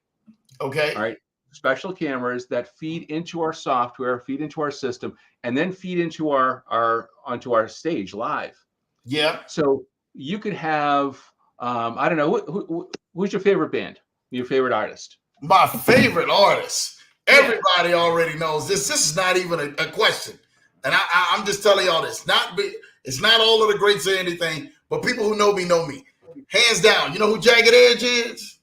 Okay. All right. Special cameras that feed into our software, feed into our system, and then feed into onto our stage live. Yeah. So you could have I don't know, who's your favorite band? Your favorite artist? My favorite artist. Everybody already knows this. This is not even a question. And I'm just telling y'all this. It's not all of the greats or anything, but people who know me. Hands down. You know who Jagged Edge is?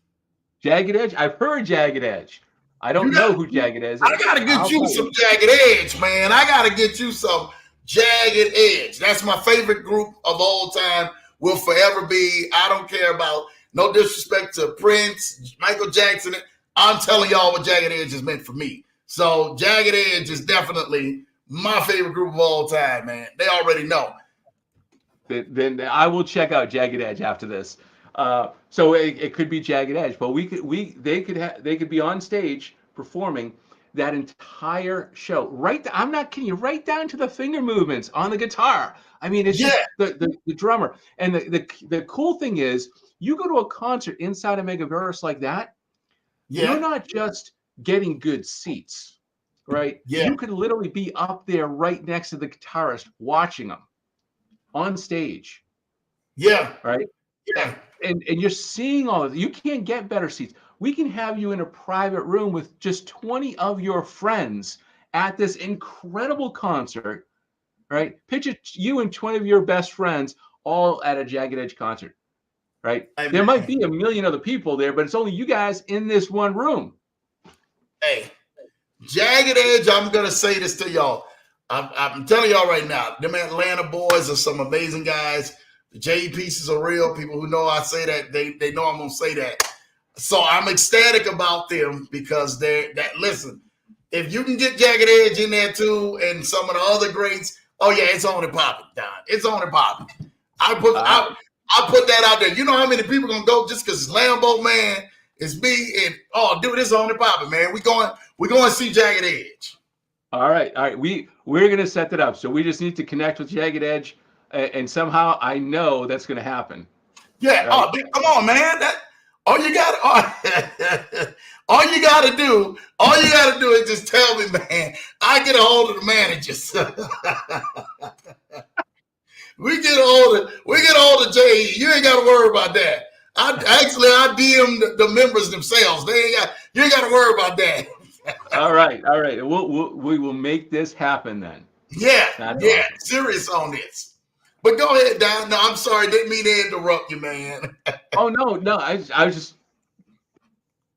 Jagged Edge? I've heard Jagged Edge. I don't know who Jagged Edge is. I got to get you some Jagged Edge, man. I got to get you some Jagged Edge. That's my favorite group of all time. Will forever be. I don't care about, no disrespect to Prince, Michael Jackson. I'm telling y'all what Jagged Edge has meant for me. So Jagged Edge is definitely my favorite group of all time, man. They already know. Then I will check out Jagged Edge after this. So it could be Jagged Edge, but they could be on stage performing that entire show. I'm not kidding you, right down to the finger movements on the guitar. I mean, it's just the drummer. And the cool thing is, you go to a concert inside of Megaverus like that, you're not just getting good seats, right? You could literally be up there right next to the guitarist watching them on stage. Right? And you're seeing all of it. You can't get better seats. We can have you in a private room with just 20 of your friends at this incredible concert, right? Picture you and 20 of your best friends all at a Jagged Edge concert, right? There might be a million other people there, but it's only you guys in this one room. Hey, Jagged Edge, I'm going to say this to y'all. I'm telling y'all right now, them Atlanta boys are some amazing guys. The J pieces are real. People who know I say that, they know I'm going to say that. So I'm ecstatic about them because listen, if you can get Jagged Edge in there too and some of the other greats, oh yeah, it's on and popping, Don. It's on and popping. I put that out there. You know how many people going to go just because it's Lambo, man? It's me and, oh, dude, it's on and popping, man. We're going to see Jagged Edge. All right. We're going to set that up. So we just need to connect with Jagged Edge, and somehow I know that's going to happen. Yeah. Right? Oh, come on, man. All you got to do is just tell me, man. I get a hold of the managers. we get a hold of Jay. You ain't got to worry about that. I DM the members themselves. You ain't got to worry about that. All right. We will make this happen then. Yeah. Awesome. Serious on this. But go ahead, Don. No, I'm sorry. Didn't mean to interrupt you, man. Oh no. I was just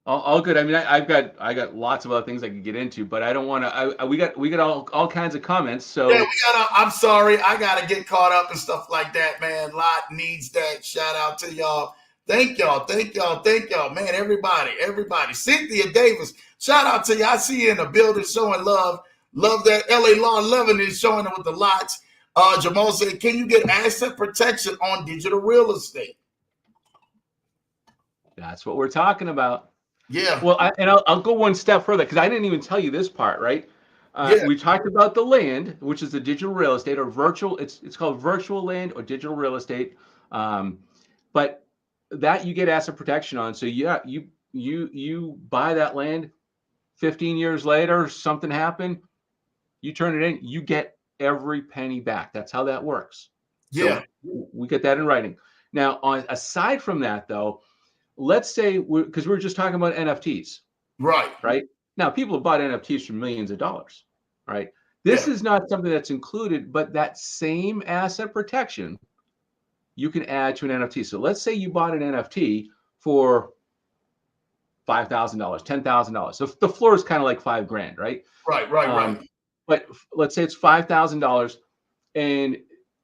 all good. I mean, I got lots of other things I could get into, but I don't want to. We got all kinds of comments. So yeah, I'm sorry. I gotta get caught up and stuff like that, man. Lot needs that. Shout out to y'all. Thank y'all, man. Everybody. Cynthia Davis, shout out to you. I see you in the building showing love. Love that. LA Law 11 is showing it with the lots. Jamal said, can you get asset protection on digital real estate? That's what we're talking about. Yeah. Well, I'll go one step further because I didn't even tell you this part, right? We talked about the land, which is the digital real estate or virtual. It's called virtual land or digital real estate. But that you get asset protection on. So yeah, you buy that land, 15 years later, something happened, you turn it in, you get every penny back. That's how that works. Yeah. So we get that in writing. Now, aside from that, though, let's say because we're just talking about NFTs. Right. Now, people have bought NFTs for millions of dollars. Right. This is not something that's included, but that same asset protection you can add to an NFT. So let's say you bought an NFT for $5,000, $10,000. So the floor is kind of like $5,000, right? Right. But let's say it's $5,000 and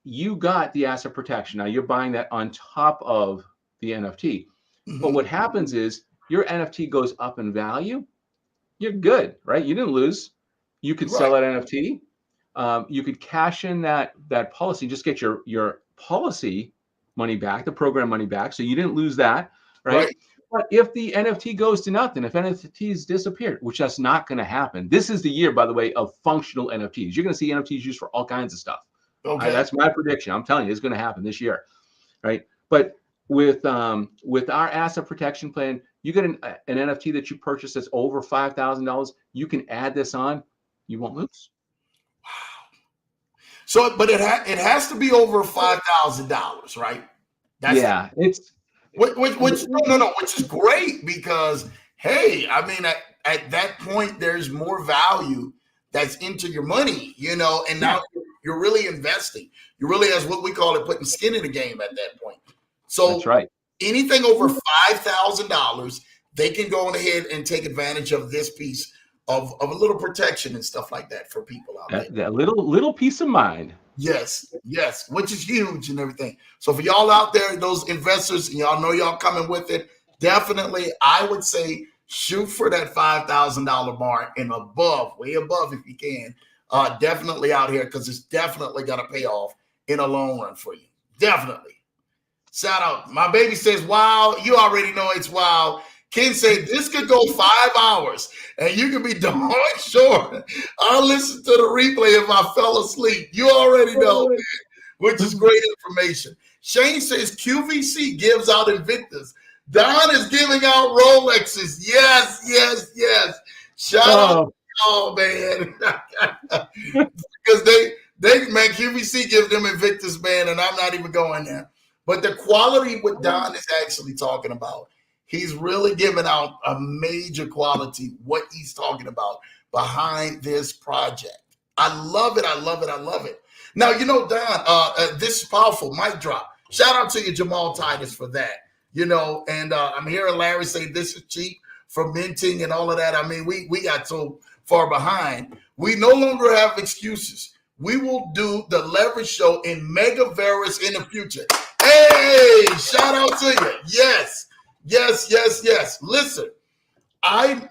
you got the asset protection. Now you're buying that on top of the NFT. Mm-hmm. But what happens is your NFT goes up in value. You're good, right? You didn't lose. You could sell that NFT. You could cash in that policy, just get your policy money back, the program money back. So you didn't lose that, right? But if the NFT goes to nothing, if NFTs disappear, which that's not going to happen. This is the year, by the way, of functional NFTs. You're going to see NFTs used for all kinds of stuff. Okay. That's my prediction. I'm telling you, it's going to happen this year, right? But with our asset protection plan, you get an NFT that you purchase that's over $5,000. You can add this on. You won't lose. Wow. So, but it has to be over $5,000, right? Which is great because, hey, I mean, at that point, there's more value that's into your money, and now you're really investing. You really, as what we call it, putting skin in the game at that point. So that's right. Anything over $5,000, they can go on ahead and take advantage of this piece of a little protection and stuff like that for people out there. That little peace of mind. Yes, which is huge and everything. So for y'all out there, those investors, and y'all know y'all coming with it, definitely, I would say shoot for that $5,000 mark and above, way above if you can. Definitely out here, because it's definitely going to pay off in a long run for you. Definitely. Shout out. My baby says, wow. You already know it's wow. Ken said, this could go 5 hours and you can be darn sure I'll listen to the replay if I fell asleep. You already know, man, which is great information. Shane says, QVC gives out Invictus. Don is giving out Rolexes. Yes. Shout out. Oh, man. Because they, man, QVC gives them Invictus, man, and I'm not even going there. But the quality what Don is actually talking about, he's really giving out a major quality, what he's talking about behind this project. I love it. Now, Don, this is powerful. Mic drop. Shout out to you, Jamal Titus, for that. And I'm hearing Larry say this is cheap for minting and all of that. I mean, we got so far behind. We no longer have excuses. We will do the Leverage Show in Megaverus in the future. Hey, shout out to you. Yes. Listen,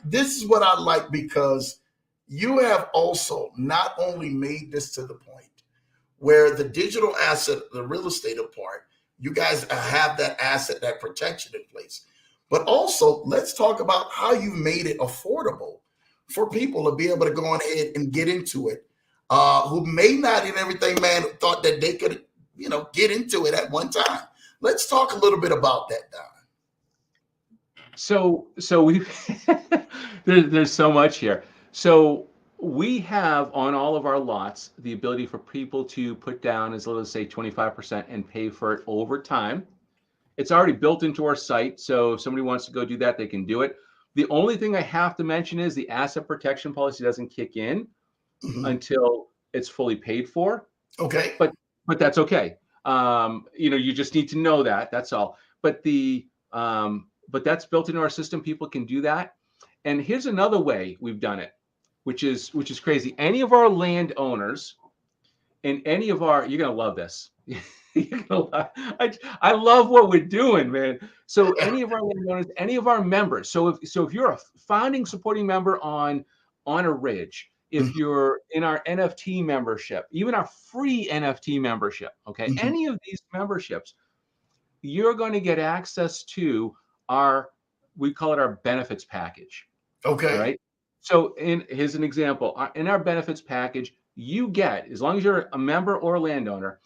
this is what I like, because you have also not only made this to the point where the digital asset, the real estate part, you guys have that asset, that protection in place, but also let's talk about how you made it affordable for people to be able to go on ahead and get into it, who may not in everything, man, thought that they could, get into it at one time. Let's talk a little bit about that, Don. So we there's so much here. So we have on all of our lots the ability for people to put down as little as say 25% and pay for it over time. It's already built into our site, so if somebody wants to go do that, they can do it. The only thing I have to mention is the asset protection policy doesn't kick in until it's fully paid for. Okay. But that's okay. You just need to know that. That's all. But but that's built into our system. People can do that. And here's another way we've done it, which is crazy. Any of our landowners and any of our, you're gonna love this. I love what we're doing, man. So any of our landowners, any of our members. So if you're a founding supporting member on a Ridge, if you're in our NFT membership, even our free NFT membership, okay, any of these memberships, you're going to get access to we call it our benefits package. Okay. All right. So here's an example. In our benefits package, you get, as long as you're a member or a landowner,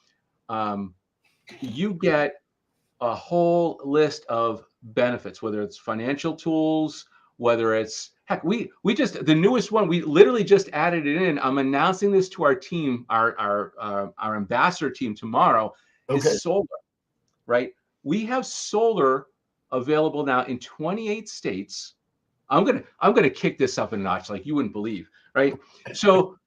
you get a whole list of benefits, whether it's financial tools, whether it's, heck, we just, the newest one, we literally just added it in. I'm announcing this to our team, our ambassador team tomorrow, is solar, right? We have solar available now in 28 states. I'm gonna kick this up a notch like you wouldn't believe, right? So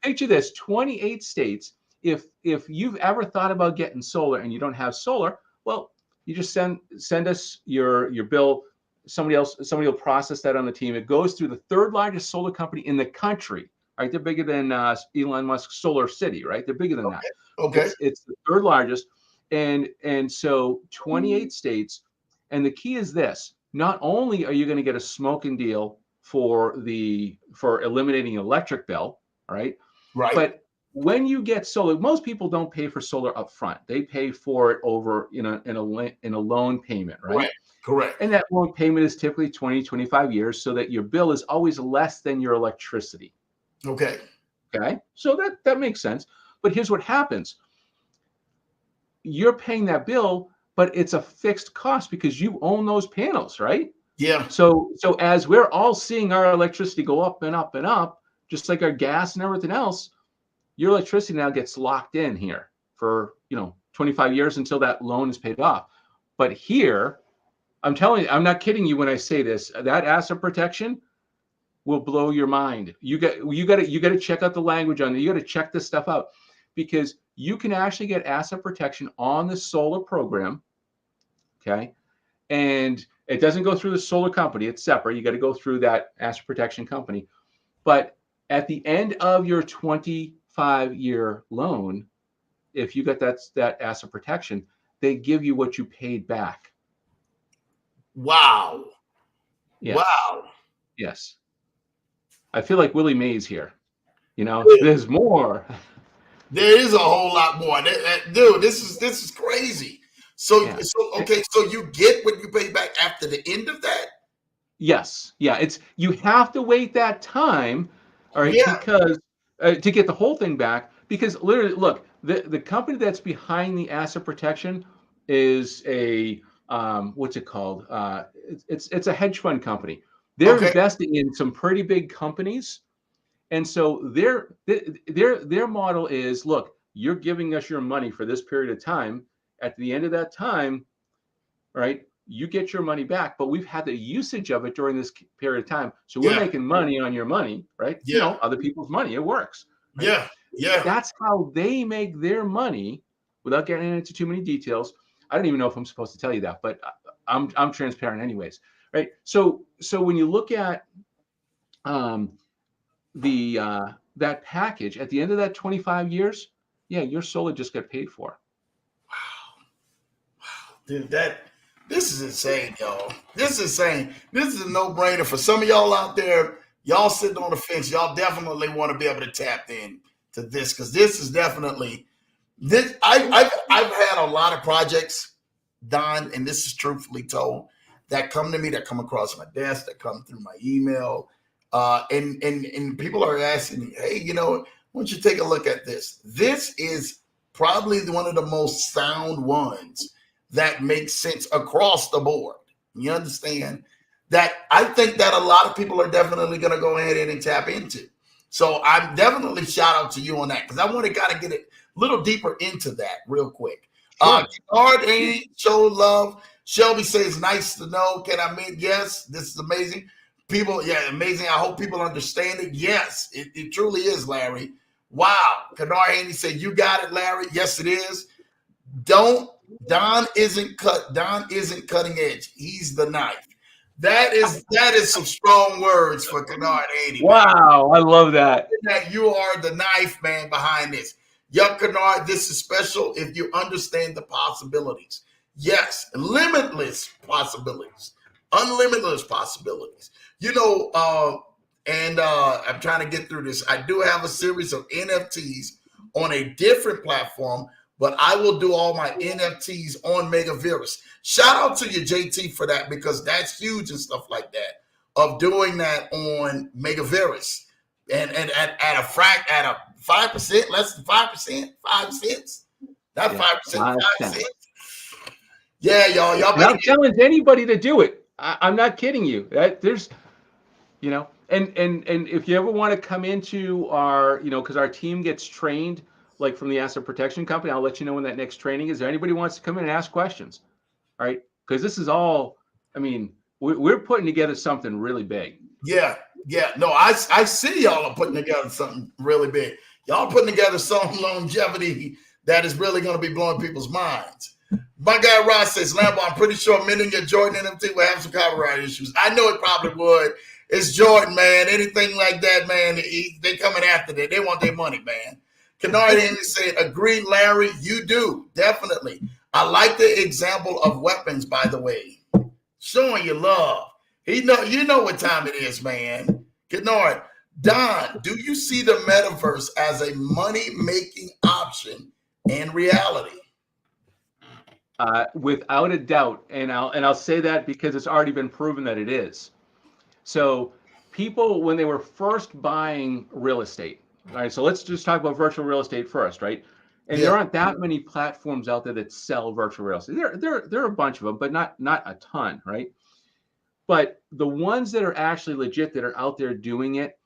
picture this: 28 states. If you've ever thought about getting solar and you don't have solar, well, you just send us your bill. Somebody will process that on the team. It goes through the third largest solar company in the country. Right? They're bigger than Elon Musk's Solar City. Right? They're bigger than that. Okay. It's the third largest. And so 28 states, and the key is this: not only are you going to get a smoking deal for eliminating electric bill, right? But when you get solar, most people don't pay for solar up front. They pay for it over in a loan payment, right? Correct. And that loan payment is typically 20, 25 years, so that your bill is always less than your electricity. Okay. So that makes sense. But here's what happens. You're paying that bill, but it's a fixed cost because you own those panels, right? Yeah. So as we're all seeing our electricity go up and up and up, just like our gas and everything else, your electricity now gets locked in here for 25 years until that loan is paid off. But here, I'm telling you, I'm not kidding you when I say this. That asset protection will blow your mind. You got to check out the language on it. You got to check this stuff out, because you can actually get asset protection on the solar program. Okay. And it doesn't go through the solar company. It's separate. You got to go through that asset protection company. But at the end of your 25-year loan, if you got that asset protection, they give you what you paid back. Wow. Yes. Wow. Yes. I feel like Willie Mays here. You know, there's more. There is a whole lot more. Dude, this is crazy. So, Yeah. So you get what you pay back after the end of that? Yes. Yeah. You have to wait that time, all right, because to get the whole thing back, because literally, look, the company that's behind the asset protection is a what's it called? It's a hedge fund company. They're investing in some pretty big companies. And so their model is, look, you're giving us your money for this period of time. At the end of that time, right, you get your money back, but we've had the usage of it during this period of time. So we're making money on your money, right? Yeah. You know, other people's money. It works. Right? Yeah. Yeah. That's how they make their money, without getting into too many details. I don't even know if I'm supposed to tell you that, but I'm transparent anyways, right? So when you look at that package at the end of that 25 years, yeah, your solar just got paid for. Wow. Dude, this is insane, y'all. This is insane. This is a no-brainer for some of y'all out there. Y'all sitting on the fence. Y'all definitely want to be able to tap in to this, because this is definitely this. I've had a lot of projects, Don, and this is truthfully told, that come to me, that come across my desk, that come through my email. And people are asking me, hey, you know, why don't you take a look at this? This is probably one of the most sound ones that makes sense across the board. You understand? That I think that a lot of people are definitely going to go ahead and tap into. So I'm definitely shout out to you on that, because I want to kind of get a little deeper into that real quick. Kennard show love. Shelby says, nice to know. Can I mean, yes, this is amazing. People, yeah, amazing. I hope people understand it. Yes, it truly is, Larry. Wow. Kennard Haney said, you got it, Larry. Yes, it is. Don isn't cutting edge. He's the knife. That is some strong words for Kennard Haney. Wow, man. I love that. That you are the knife man behind this. Yup, Kennard, this is special if you understand the possibilities. Yes, limitless possibilities, unlimitless possibilities. You know, I'm trying to get through this. I do have a series of NFTs on a different platform, but I will do all my NFTs on Megaverus. Shout out to you, JT, for that, because that's huge and stuff like that, of doing that on Megaverus. And at a 5%, less than 5%, 5 cents. Not 5%, 5 cents. Yeah, y'all better challenge anybody to do it. I'm not kidding you. There's, you know, and if you ever want to come into our, you know, because our team gets trained like from the asset protection company, I'll let you know when that next training is. If anybody wants to come in and ask questions, all right? Because this is all, I mean, we're putting together something really big. Yeah. No, I see y'all are putting together something really big. Y'all putting together some longevity that is really going to be blowing people's minds. My guy Ross says, Lambo, I'm pretty sure minting your Jordan NFT will have some copyright issues. I know it probably would. It's Jordan, man. Anything like that, man, they coming after that. They want their money, man. Kennard Henry said, agreed, Larry, you do. Definitely. I like the example of weapons, by the way. Showing you love. You know what time it is, man. Kennard, Don, do you see the metaverse as a money-making option in reality? Without a doubt, and I'll say that because it's already been proven that it is. So people, when they were first buying real estate, all right, so let's just talk about virtual real estate first, right? And there aren't that many platforms out there that sell virtual real estate. There are a bunch of them, but not a ton, right? But the ones that are actually legit, that are out there doing it,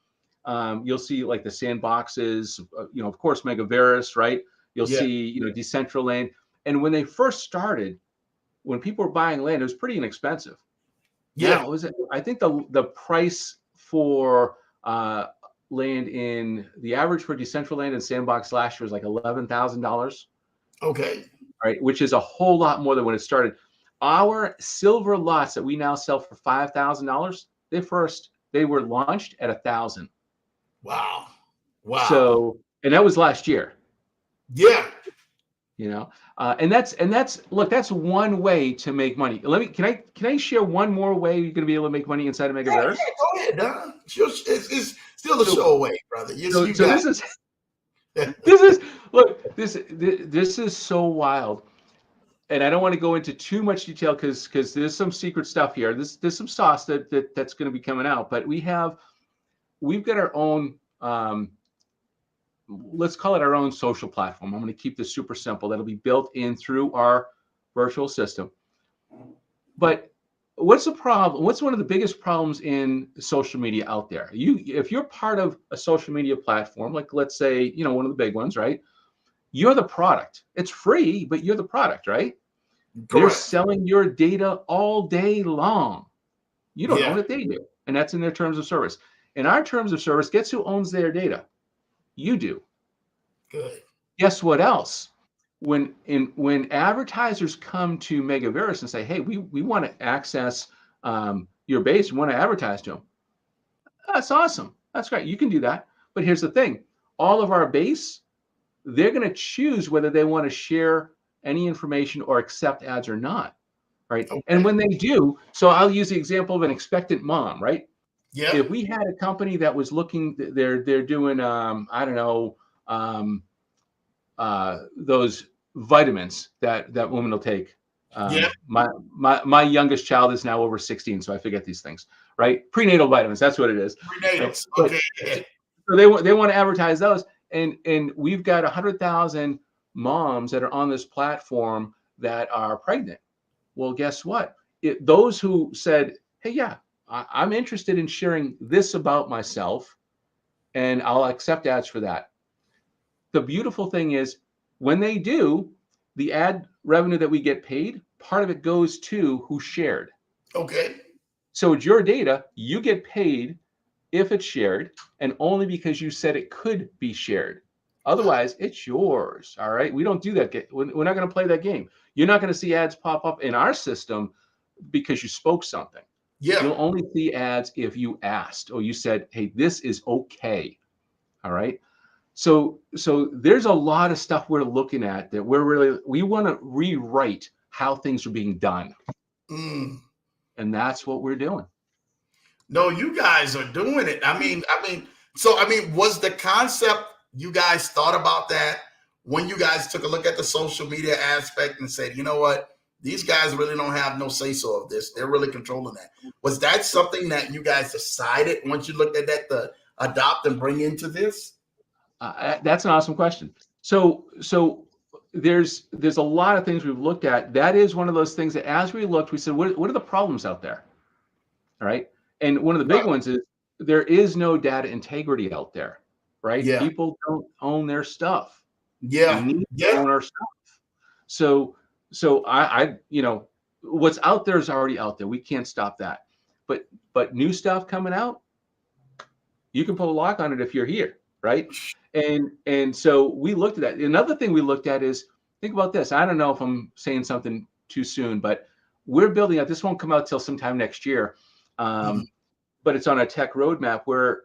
you'll see like the sandboxes, you know, of course, Megaverus, right? You'll see, you know, Decentraland. And when they first started, when people were buying land, it was pretty inexpensive. Yeah. Now, I think the price for land in the average for Decentraland and Sandbox last year was like $11,000. Okay. Right, which is a whole lot more than when it started. Our silver lots that we now sell for $5,000, they were launched at $1,000. Wow. Wow. So, and that was last year. Yeah. You know, and that's look, that's one way to make money. Can I share one more way you're going to be able to make money inside of Megaverse? Yeah, go ahead, Don. It's still a show away, brother. So this is this is so wild, and I don't want to go into too much detail because there's some secret stuff here. There's some sauce that's going to be coming out, but we've got our own. Let's call it our own social platform. I'm going to keep this super simple. That'll be built in through our virtual system. But what's the problem? What's one of the biggest problems in social media out there? If you're part of a social media platform, like let's say, one of the big ones, right? You're the product. It's free, but you're the product, right? Correct. They're selling your data all day long. You don't own it, they do. And that's in their terms of service. In our terms of service, guess who owns their data? You do. Good. Guess what else? When advertisers come to Megaverus and say, hey, we want to access your base, we want to advertise to them. That's awesome. That's great. You can do that. But here's the thing. All of our base, they're going to choose whether they want to share any information or accept ads or not. Right. Okay. And when they do, so I'll use the example of an expectant mom, right? Yeah. If we had a company that was looking, they're doing, I don't know, those vitamins that women will take. My youngest child is now over 16, so I forget these things, right? Prenatal vitamins, that's what it is. Prenatals, right? okay. So they want to advertise those, and we've got 100,000 moms that are on this platform that are pregnant. Well, guess what? Those who said, hey, yeah, I'm interested in sharing this about myself, and I'll accept ads for that. The beautiful thing is when they do, the ad revenue that we get paid, part of it goes to who shared. Okay. So it's your data. You get paid if it's shared, and only because you said it could be shared. Otherwise, it's yours. All right. We don't do that. We're not going to play that game. You're not going to see ads pop up in our system because you spoke something. Yeah. You'll only see ads if you asked or you said, hey, this is okay. All right. So there's a lot of stuff we're looking at that we want to rewrite how things are being done. And that's what we're doing. No, you guys are doing it. I mean, was the concept you guys thought about that when you guys took a look at the social media aspect and said, you know what, these guys really don't have no say-so of this. They're really controlling that. Was that something that you guys decided once you looked at that to adopt and bring into this? That's an awesome question. So there's a lot of things we've looked at. That is one of those things that as we looked, we said, what are the problems out there? All right. And one of the big ones is there is no data integrity out there, right? Yeah. People don't own their stuff. Yeah. We need to own our stuff. So I what's out there is already out there. We can't stop that. But new stuff coming out, you can put a lock on it if you're here, right? And so we looked at that. Another thing we looked at is, think about this. I don't know if I'm saying something too soon, but we're building out, this won't come out till sometime next year. But it's on a tech roadmap where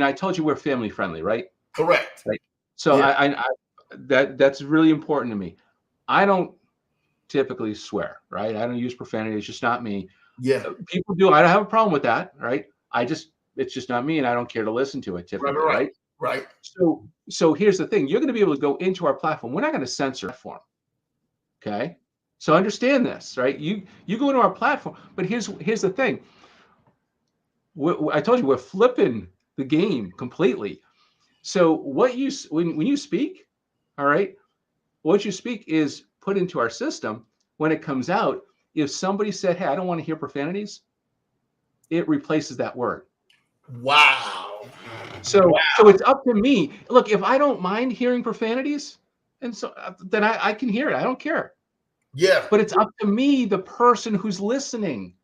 I told you we're family friendly, right? Correct. Right. So I that's really important to me. I don't typically swear, right? I don't use profanity. It's just not me. Yeah. People do. I don't have a problem with that, right? It's just not me, and I don't care to listen to it typically, right? So here's the thing. You're going to be able to go into our platform. We're not going to censor platform. Okay? So understand this, right? You go into our platform, but here's the thing. I told you we're flipping the game completely. So when you speak, all right, what you speak is put into our system. When it comes out, if somebody said, hey, I don't want to hear profanities, it replaces that word. Wow. So it's up to me. Look, if I don't mind hearing profanities, and so then I can hear it. I don't care. Yeah. But it's up to me, the person who's listening.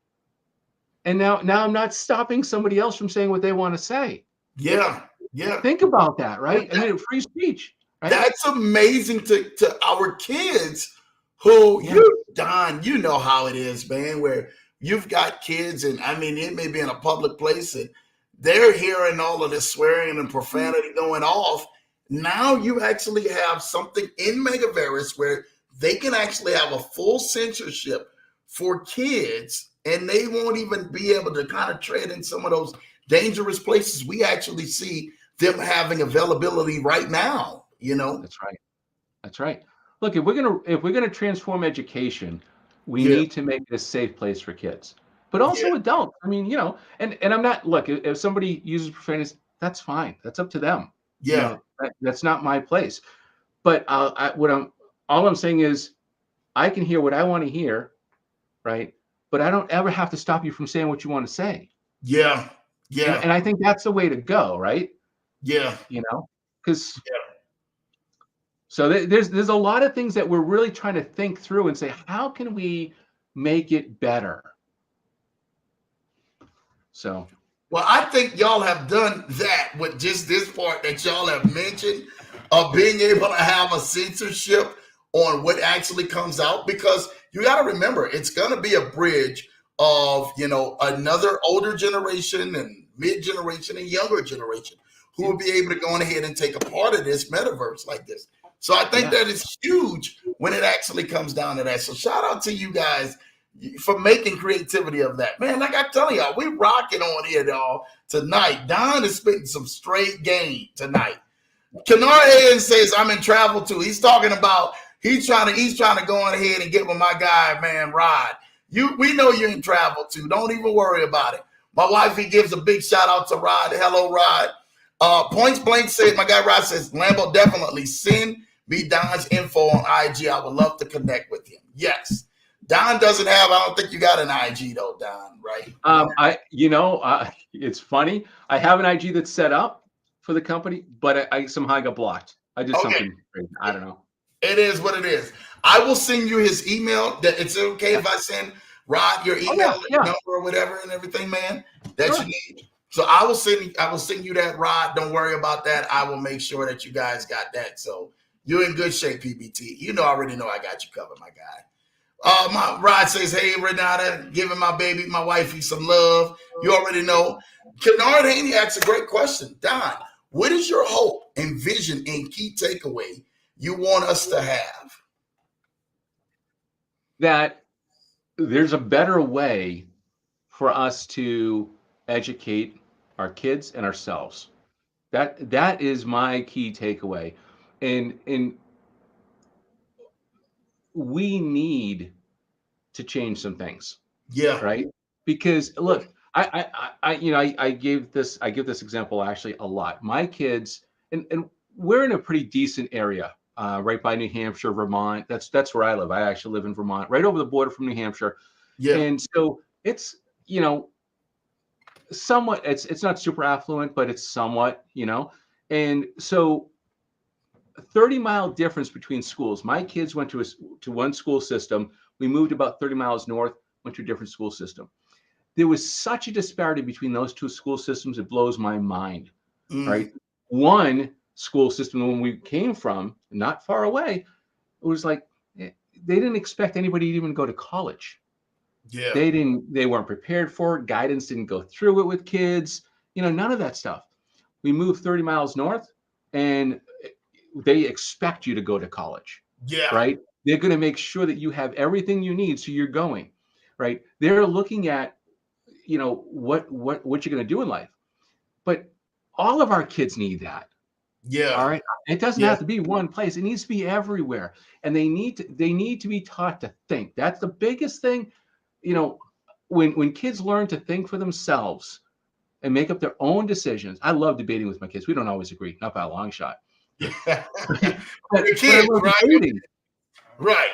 And now I'm not stopping somebody else from saying what they want to say. Yeah. Yeah. Think about that, right? And I mean, free speech, right? that's amazing to our kids who Yeah. you, Don, you know how it is, man, where you've got kids and I mean, it may be in a public place and they're hearing all of this swearing and profanity going off. Now you actually have something in Megaverus where they can actually have a full censorship for kids and they won't even be able to kind of tread in some of those dangerous places we actually see them having availability right now, you know? That's right. That's right. Look, if we're gonna transform education, we Yeah, need to make it a safe place for kids, but yeah, also adults. I mean, and I'm not, look, if somebody uses profanity, that's fine. That's up to them. yeah, That's not my place. But all I'm saying is I can hear what I want to hear, right? But I don't ever have to stop you from saying what you want to say. yeah, And yeah, and I think that's the way to go, right? yeah, Because yeah. so there's a lot of things that we're really trying to think through and say, how can we make it better? So Well, I think y'all have done that with just this part that y'all have mentioned of being able to have a censorship on what actually comes out because you got to remember it's going to be a bridge of another older generation and mid generation and younger generation who yeah, will be able to go on ahead and take a part of this metaverse like this. So I think yeah. that is huge when it actually comes down to that. So shout out to you guys for making creativity of that. Man, like I'm telling y'all, we rocking on here, y'all, tonight. Don is spitting some straight game tonight. Kennard Hayden says I'm in travel too. He's talking about he's trying to go on ahead and get with my guy, man, Rod. We know you're in travel too. Don't even worry about it. My wife, he gives a big shout out to Rod. Hello, Rod. Points blank said, my guy Rod says, Lambo, definitely send me Don's info on IG. I would love to connect with him. Yes. Don doesn't have, I don't think you got an IG though, Don, right? It's funny. I have an IG that's set up for the company, but I somehow got blocked. I did Okay. something crazy. I don't know. It is what it is. I will send you his email. That it's okay if I send Rod your email number or whatever and everything, man, that you need. So I will send you that, Rod. Don't worry about that. I will make sure that you guys got that. So you're in good shape, PBT. I already know I got you covered, my guy. My Rod says, hey, Renata, giving my baby, my wifey some love. You already know. Kennard Haney asks a great question. Don, what is your hope and vision and key takeaway you want us to have? That there's a better way for us to educate our kids and ourselves. That is my key takeaway. And we need to change some things. Yeah. Right. Because look, I give this example actually a lot. My kids, and we're in a pretty decent area, right by New Hampshire, Vermont. That's where I live. I actually live in Vermont, right over the border from New Hampshire. Yeah. And so it's, somewhat, it's not super affluent, but it's somewhat, and so 30-mile difference between schools. My kids went to one school system. We moved about 30 miles north, went to a different school system. There was such a disparity between those two school systems. It blows my mind, right? One school system, when we came from, not far away, it was like, they didn't expect anybody to even go to college. Yeah. They weren't prepared for it. Guidance didn't go through it with kids, none of that stuff. We moved 30 miles north and they expect you to go to college. Yeah. Right. They're going to make sure that you have everything you need. So you're going, right. They're looking at, what you're going to do in life. But all of our kids need that. Yeah. All right. It doesn't have to be one place. It needs to be everywhere. And they need to be taught to think. That's the biggest thing. When kids learn to think for themselves and make up their own decisions. I love debating with my kids. We don't always agree, not by a long shot. but kids, right? Debating. Right.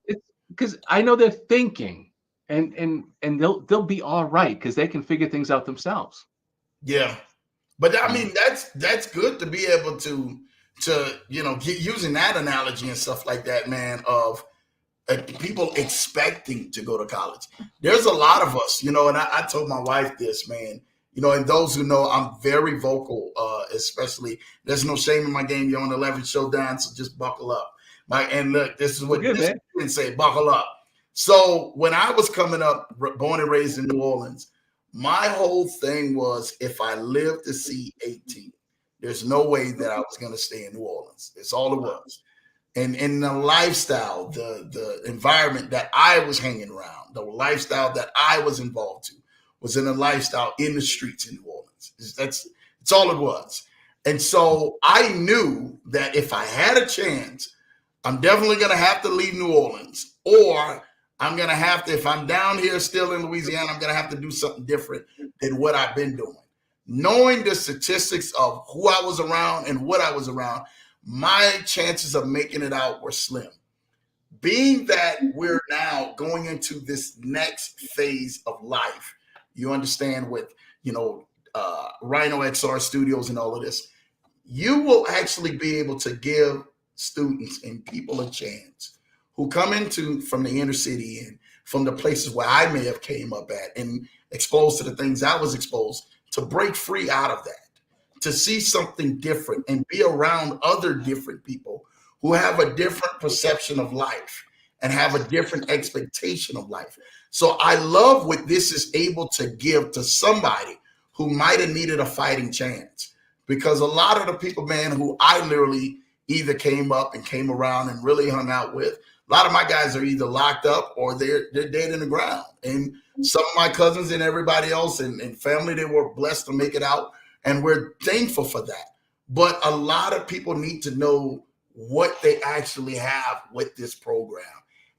It's because I know they're thinking, and they'll be all right because they can figure things out themselves. Yeah. But I mean, that's good to be able to to using that analogy and stuff like that, man, of people expecting to go to college. There's a lot of us, and I told my wife this, man, and those who know, I'm very vocal, especially there's no shame in my game. You're on the Leverage Showdown, so just buckle up. And look, this is what this man say, buckle up. So when I was coming up, born and raised in New Orleans, my whole thing was, if I lived to see 18, there's no way that I was going to stay in New Orleans. That's all it was. And in the lifestyle, the environment that I was hanging around, the lifestyle that I was involved to, was in a lifestyle in the streets in New Orleans. That's all it was. And so I knew that if I had a chance, I'm definitely going to have to leave New Orleans, or I'm going to have to, if I'm down here still in Louisiana, I'm going to have to do something different than what I've been doing. Knowing the statistics of who I was around and what I was around, my chances of making it out were slim. Being that we're now going into this next phase of life, you understand, with, Rhino XR Studios and all of this, you will actually be able to give students and people a chance who come from the inner city and from the places where I may have came up at and exposed to the things I was exposed to, break free out of that, to see something different and be around other different people who have a different perception of life and have a different expectation of life. So I love what this is able to give to somebody who might have needed a fighting chance, because a lot of the people, man, who I literally either came up and came around and really hung out with, a lot of my guys are either locked up or they're dead in the ground. And some of my cousins and everybody else and family, they were blessed to make it out. And we're thankful for that. But a lot of people need to know what they actually have with this program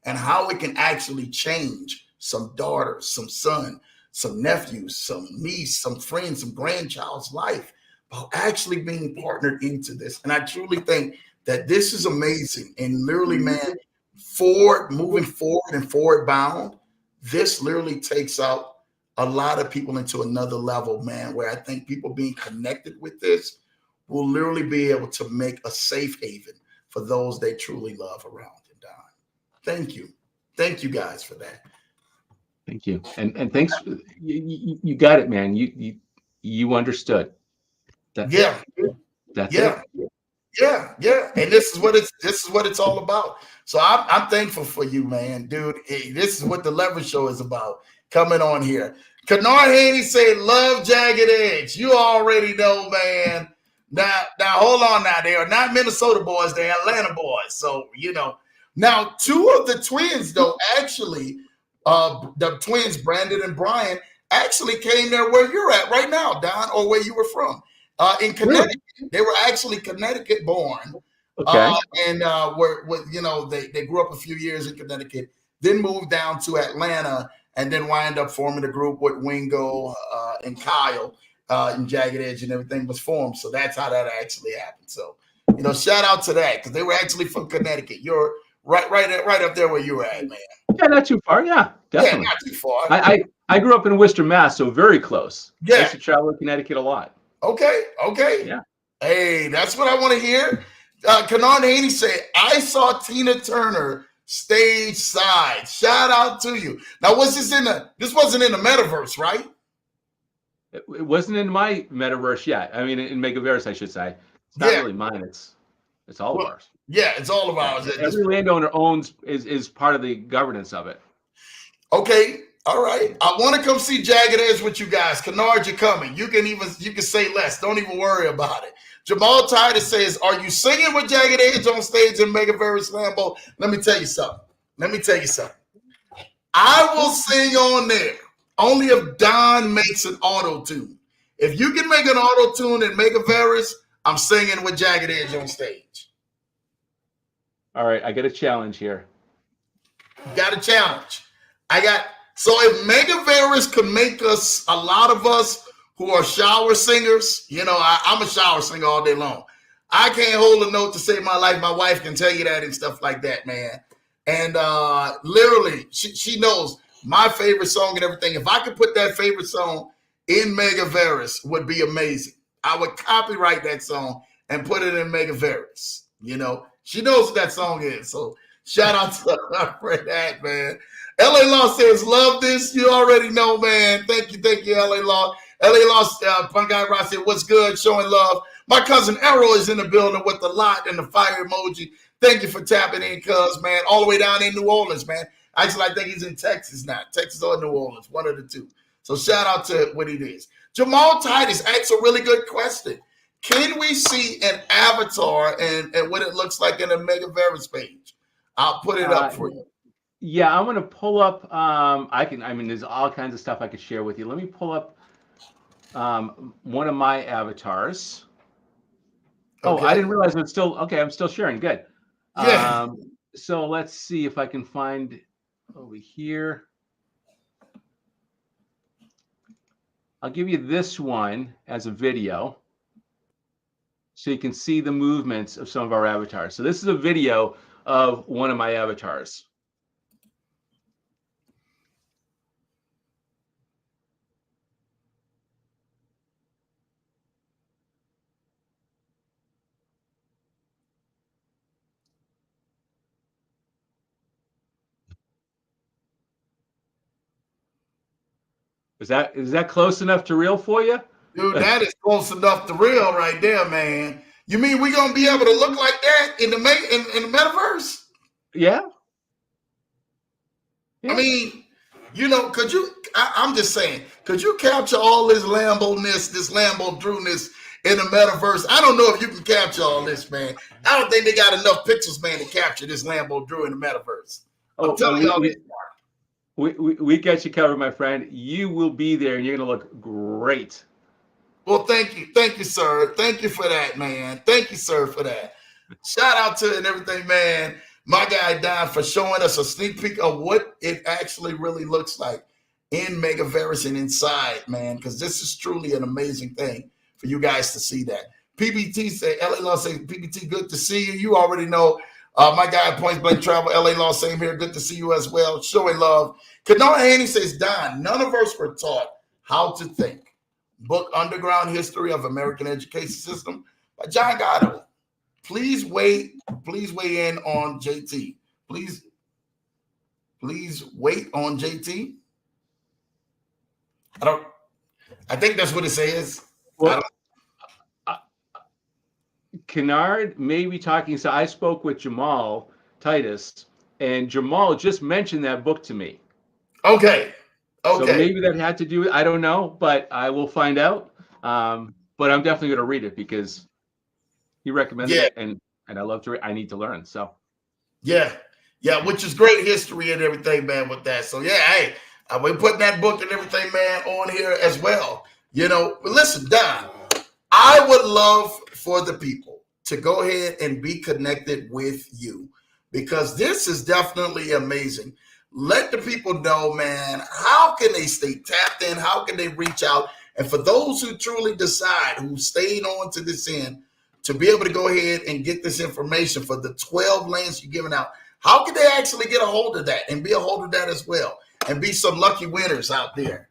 and how it can actually change some daughters, some son, some nephews, some niece, some friends, some grandchild's life by actually being partnered into this. And I truly think that this is amazing. And literally, man, moving forward and forward bound, this literally takes out a lot of people into another level, man, where I think people being connected with this will literally be able to make a safe haven for those they truly love around and down. Thank you. Thank you guys for that. Thank you. And thanks. You got it, man. You understood. That's it. Yeah. And this is what it's all about. So I'm thankful for you, man, dude. This is what the Leverage Show is about. Coming on here. Kennard Haney say, love Jagged Edge. You already know, man. Now hold on now. They are not Minnesota boys, they're Atlanta boys. So, Now, two of the twins, though, actually, the twins, Brandon and Brian, actually came there where you're at right now, Don, or where you were from. In Connecticut. Really? They were actually Connecticut born. Okay. They grew up a few years in Connecticut, then moved down to Atlanta, and then wind up forming a group with Wingo and Kyle and Jagged Edge, and everything was formed. So that's how that actually happened. So, shout out to that, because they were actually from Connecticut. You're right up there where you were at, man. Yeah, not too far. Yeah, definitely. Yeah, not too far. I grew up in Worcester, Mass, so very close. Yeah. I used to travel to Connecticut a lot. Okay. Yeah. Hey, that's what I want to hear. Kennard Haney said, I saw Tina Turner stage side. Shout out to you. Now, this wasn't in the Metaverse, right? It wasn't in my Metaverse yet. I mean, in Megaverus, I should say. It's not really mine. It's all of ours. Yeah, it's all of ours. Every landowner is part of the governance of it. Okay. All right. I want to come see Jagged Edge with you guys. Kennard, you're coming. You can say less. Don't even worry about it. Jamal Titus says, are you singing with Jagged Edge on stage in Megaverus Lambo? Let me tell you something. I will sing on there only if Don makes an auto-tune. If you can make an auto-tune in Megaverus, I'm singing with Jagged Edge on stage. All right. I got a challenge here. You got a challenge. So if Megaverus can make us, a lot of us who are shower singers, I'm a shower singer all day long. I can't hold a note to save my life. My wife can tell you that and stuff like that, man. And literally, she knows my favorite song and everything. If I could put that favorite song in Megaverus, would be amazing. I would copyright that song and put it in Megaverus. You know, she knows what that song is. So shout out to her for that, man. LA Law says, love this. You already know, man. Thank you, LA Law. LA Law, my guy Ross said, what's good? Showing love. My cousin Errol is in the building with the lot and the fire emoji. Thank you for tapping in, cuz, man. All the way down in New Orleans, man. Actually, I think he's in Texas now. Texas or New Orleans, one of the two. So shout out to what it is. Jamal Titus asks a really good question. Can we see an avatar and what it looks like in a Megaverus page? I'll put it up for you. Yeah, I'm going to pull up. There's all kinds of stuff I could share with you. Let me pull up one of my avatars. Okay. Oh, I didn't realize it's still, okay, I'm still sharing. Good. Yeah. So let's see if I can find over here. I'll give you this one as a video so you can see the movements of some of our avatars. So this is a video of one of my avatars. Is that close enough to real for you? Dude, that is close enough to real right there, man. You mean we're gonna be able to look like that in the metaverse? Yeah. I mean, you know, I'm just saying, could you capture all this Lambo-ness, this Lambo Drew-ness in the metaverse? I don't know if you can capture all this, man. I don't think they got enough pixels, man, to capture this Lambo Drew in the metaverse. I'm telling y'all this. We got you covered, my friend. You will be there, and you're gonna look great. Well, thank you, sir. Thank you for that, man. Thank you, sir, for that. Shout out to and everything, man. My guy Don for showing us a sneak peek of what it actually really looks like in Megaverus and inside, man. Because this is truly an amazing thing for you guys to see that. PBT say, LA Law say, PBT, good to see you. You already know. My guy Point Blank Travel, LA Law, same here. Good to see you as well. Showing love. Kanoa Haney says, Don, none of us were taught how to think. Book Underground History of American Education System by John Gatto. Please weigh in on JT. Please wait on JT. I think that's what it says. Well, Kennard may be talking. So I spoke with Jamal Titus, and Jamal just mentioned that book to me. Okay. So maybe that had to do with, I don't know, but I will find out. But I'm definitely going to read it because he recommended it, and I love to read. I need to learn. So yeah, which is great history and everything, man, with that. So yeah, hey, we're putting that book and everything, man, on here as well. You know, listen, Don, I would love for the people to go ahead and be connected with you because this is definitely amazing. Let the people know, man, how can they stay tapped in? How can they reach out? And for those who truly decide, who stayed on to this end, to be able to go ahead and get this information for the 12 lands you're giving out, how can they actually get a hold of that and be a hold of that as well and be some lucky winners out there?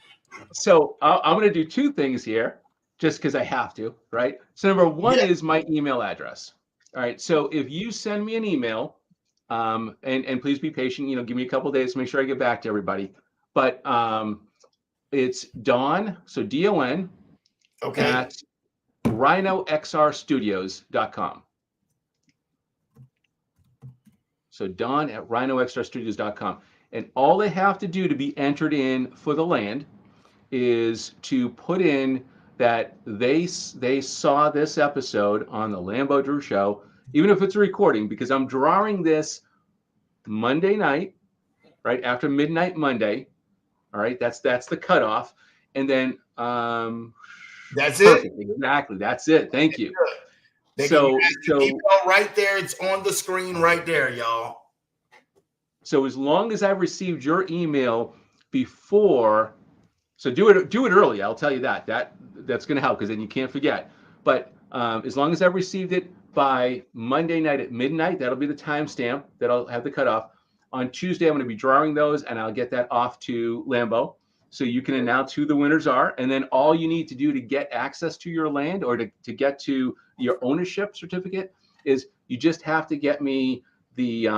So I'm going to do two things here just because I have to, right? So number one is my email address. All right. So if you send me an email, and please be patient, you know, give me a couple of days to make sure I get back to everybody. But it's Don, so DON, at Rhino XR Studios.com. So Don at Rhino XR Studios.com. And all they have to do to be entered in for the land is to put in that they saw this episode on the Lambo Drew Show, even if it's a recording, because I'm drawing this Monday night, right after midnight Monday. All right, that's the cutoff, and then that's perfect. it. Exactly, that's it. Thank you. So right there, it's on the screen right there, y'all. So as long as I've received your email before, so do it early. I'll tell you that's going to help because then you can't forget. But as long as I've received it by Monday night at midnight, that'll be the timestamp that I'll have the cutoff. On Tuesday, I'm going to be drawing those, and I'll get that off to Lambo, so you can announce who the winners are. And then all you need to do to get access to your land or to get to your ownership certificate is you just have to get me the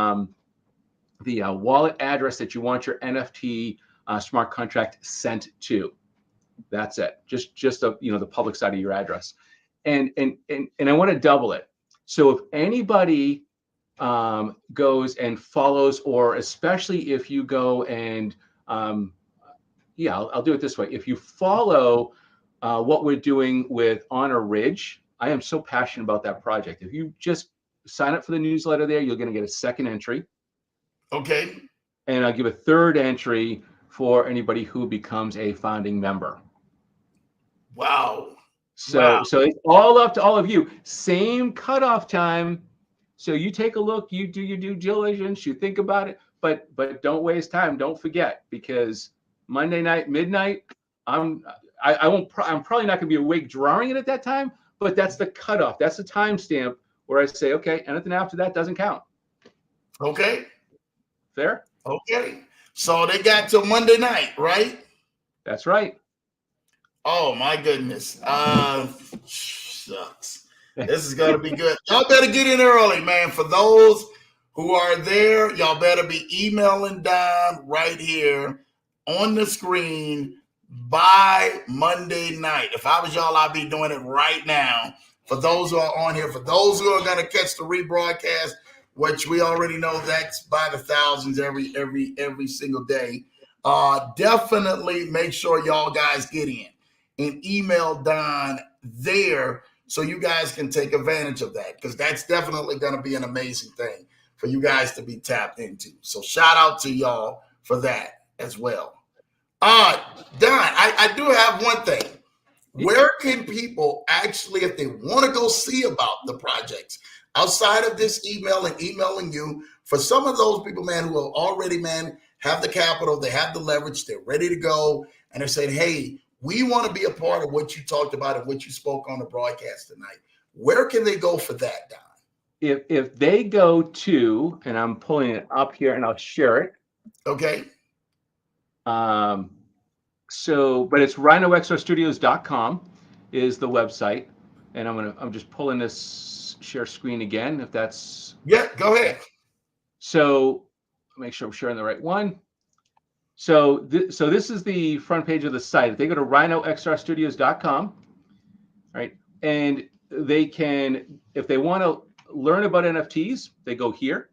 wallet address that you want your NFT smart contract sent to. That's it. Just the public side of your address. And I want to double it. So if anybody goes and follows, or especially if you go and I'll do it this way. If you follow what we're doing with Honor Ridge, I am so passionate about that project. If you just sign up for the newsletter there, you're going to get a second entry. Okay. And I'll give a third entry for anybody who becomes a founding member. Wow. So it's all up to all of you. Same cutoff time. So you take a look, you do your due diligence, you think about it, but don't waste time. Don't forget, because Monday night, midnight, I'm probably not going to be awake drawing it at that time, but that's the cutoff. That's the timestamp where I say, okay, anything after that doesn't count. Okay. Fair? Okay. So they got till Monday night, right? That's right. Oh my goodness. Shucks. This is gonna be good. Y'all better get in early, man. For those who are there, y'all better be emailing Don right here on the screen by Monday night. If I was y'all, I'd be doing it right now. For those who are on here, for those who are gonna catch the rebroadcast, which we already know that's by the thousands every single day. Definitely make sure y'all guys get in and email Don there so you guys can take advantage of that, because that's definitely going to be an amazing thing for you guys to be tapped into. So shout out to y'all for that as well. Don, I do have one thing. Where can people actually, if they want to go see about the projects, outside of this email and emailing you, for some of those people, man, who are already, man, have the capital, they have the leverage, they're ready to go, and they're saying, hey, we want to be a part of what you talked about and what you spoke on the broadcast tonight. Where can they go for that, Don? If they go to, and I'm pulling it up here and I'll share it. Okay. But it's rhinoxrstudios.com is the website. And I'm just pulling this share screen again, if that's. Yeah, go ahead. So make sure I'm sharing the right one. So this is the front page of the site. If they go to rhinoxrstudios.com, right, and they can, if they want to learn about NFTs, they go here,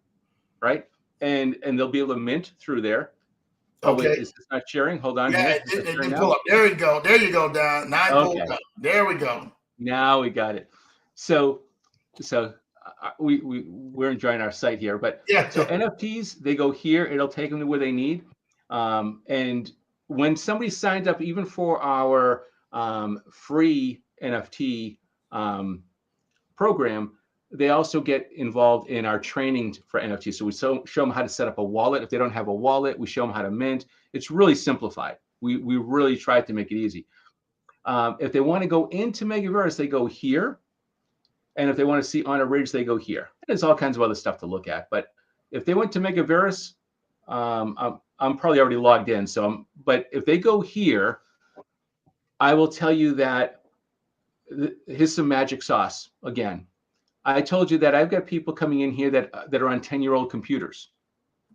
right, and they'll be able to mint through there. Oh, okay. Wait, is this not sharing? Hold on. Yeah, it didn't pull up. There you go. There you go, Don. Now pulled up. There we go. Now we got it. So we're enjoying our site here, but yeah. So NFTs, they go here. It'll take them to where they need. And when somebody signs up, even for our free NFT program, they also get involved in our training for NFTs. So we show them how to set up a wallet. If they don't have a wallet, we show them how to mint. It's really simplified. We really tried to make it easy. If they want to go into Megaverus, they go here. And if they want to see Honor Ridge, they go here. There's all kinds of other stuff to look at. But if they went to Megaverus, I'm probably already logged in. But if they go here, I will tell you that here's some magic sauce again. I told you that I've got people coming in here that are on 10-year-old computers.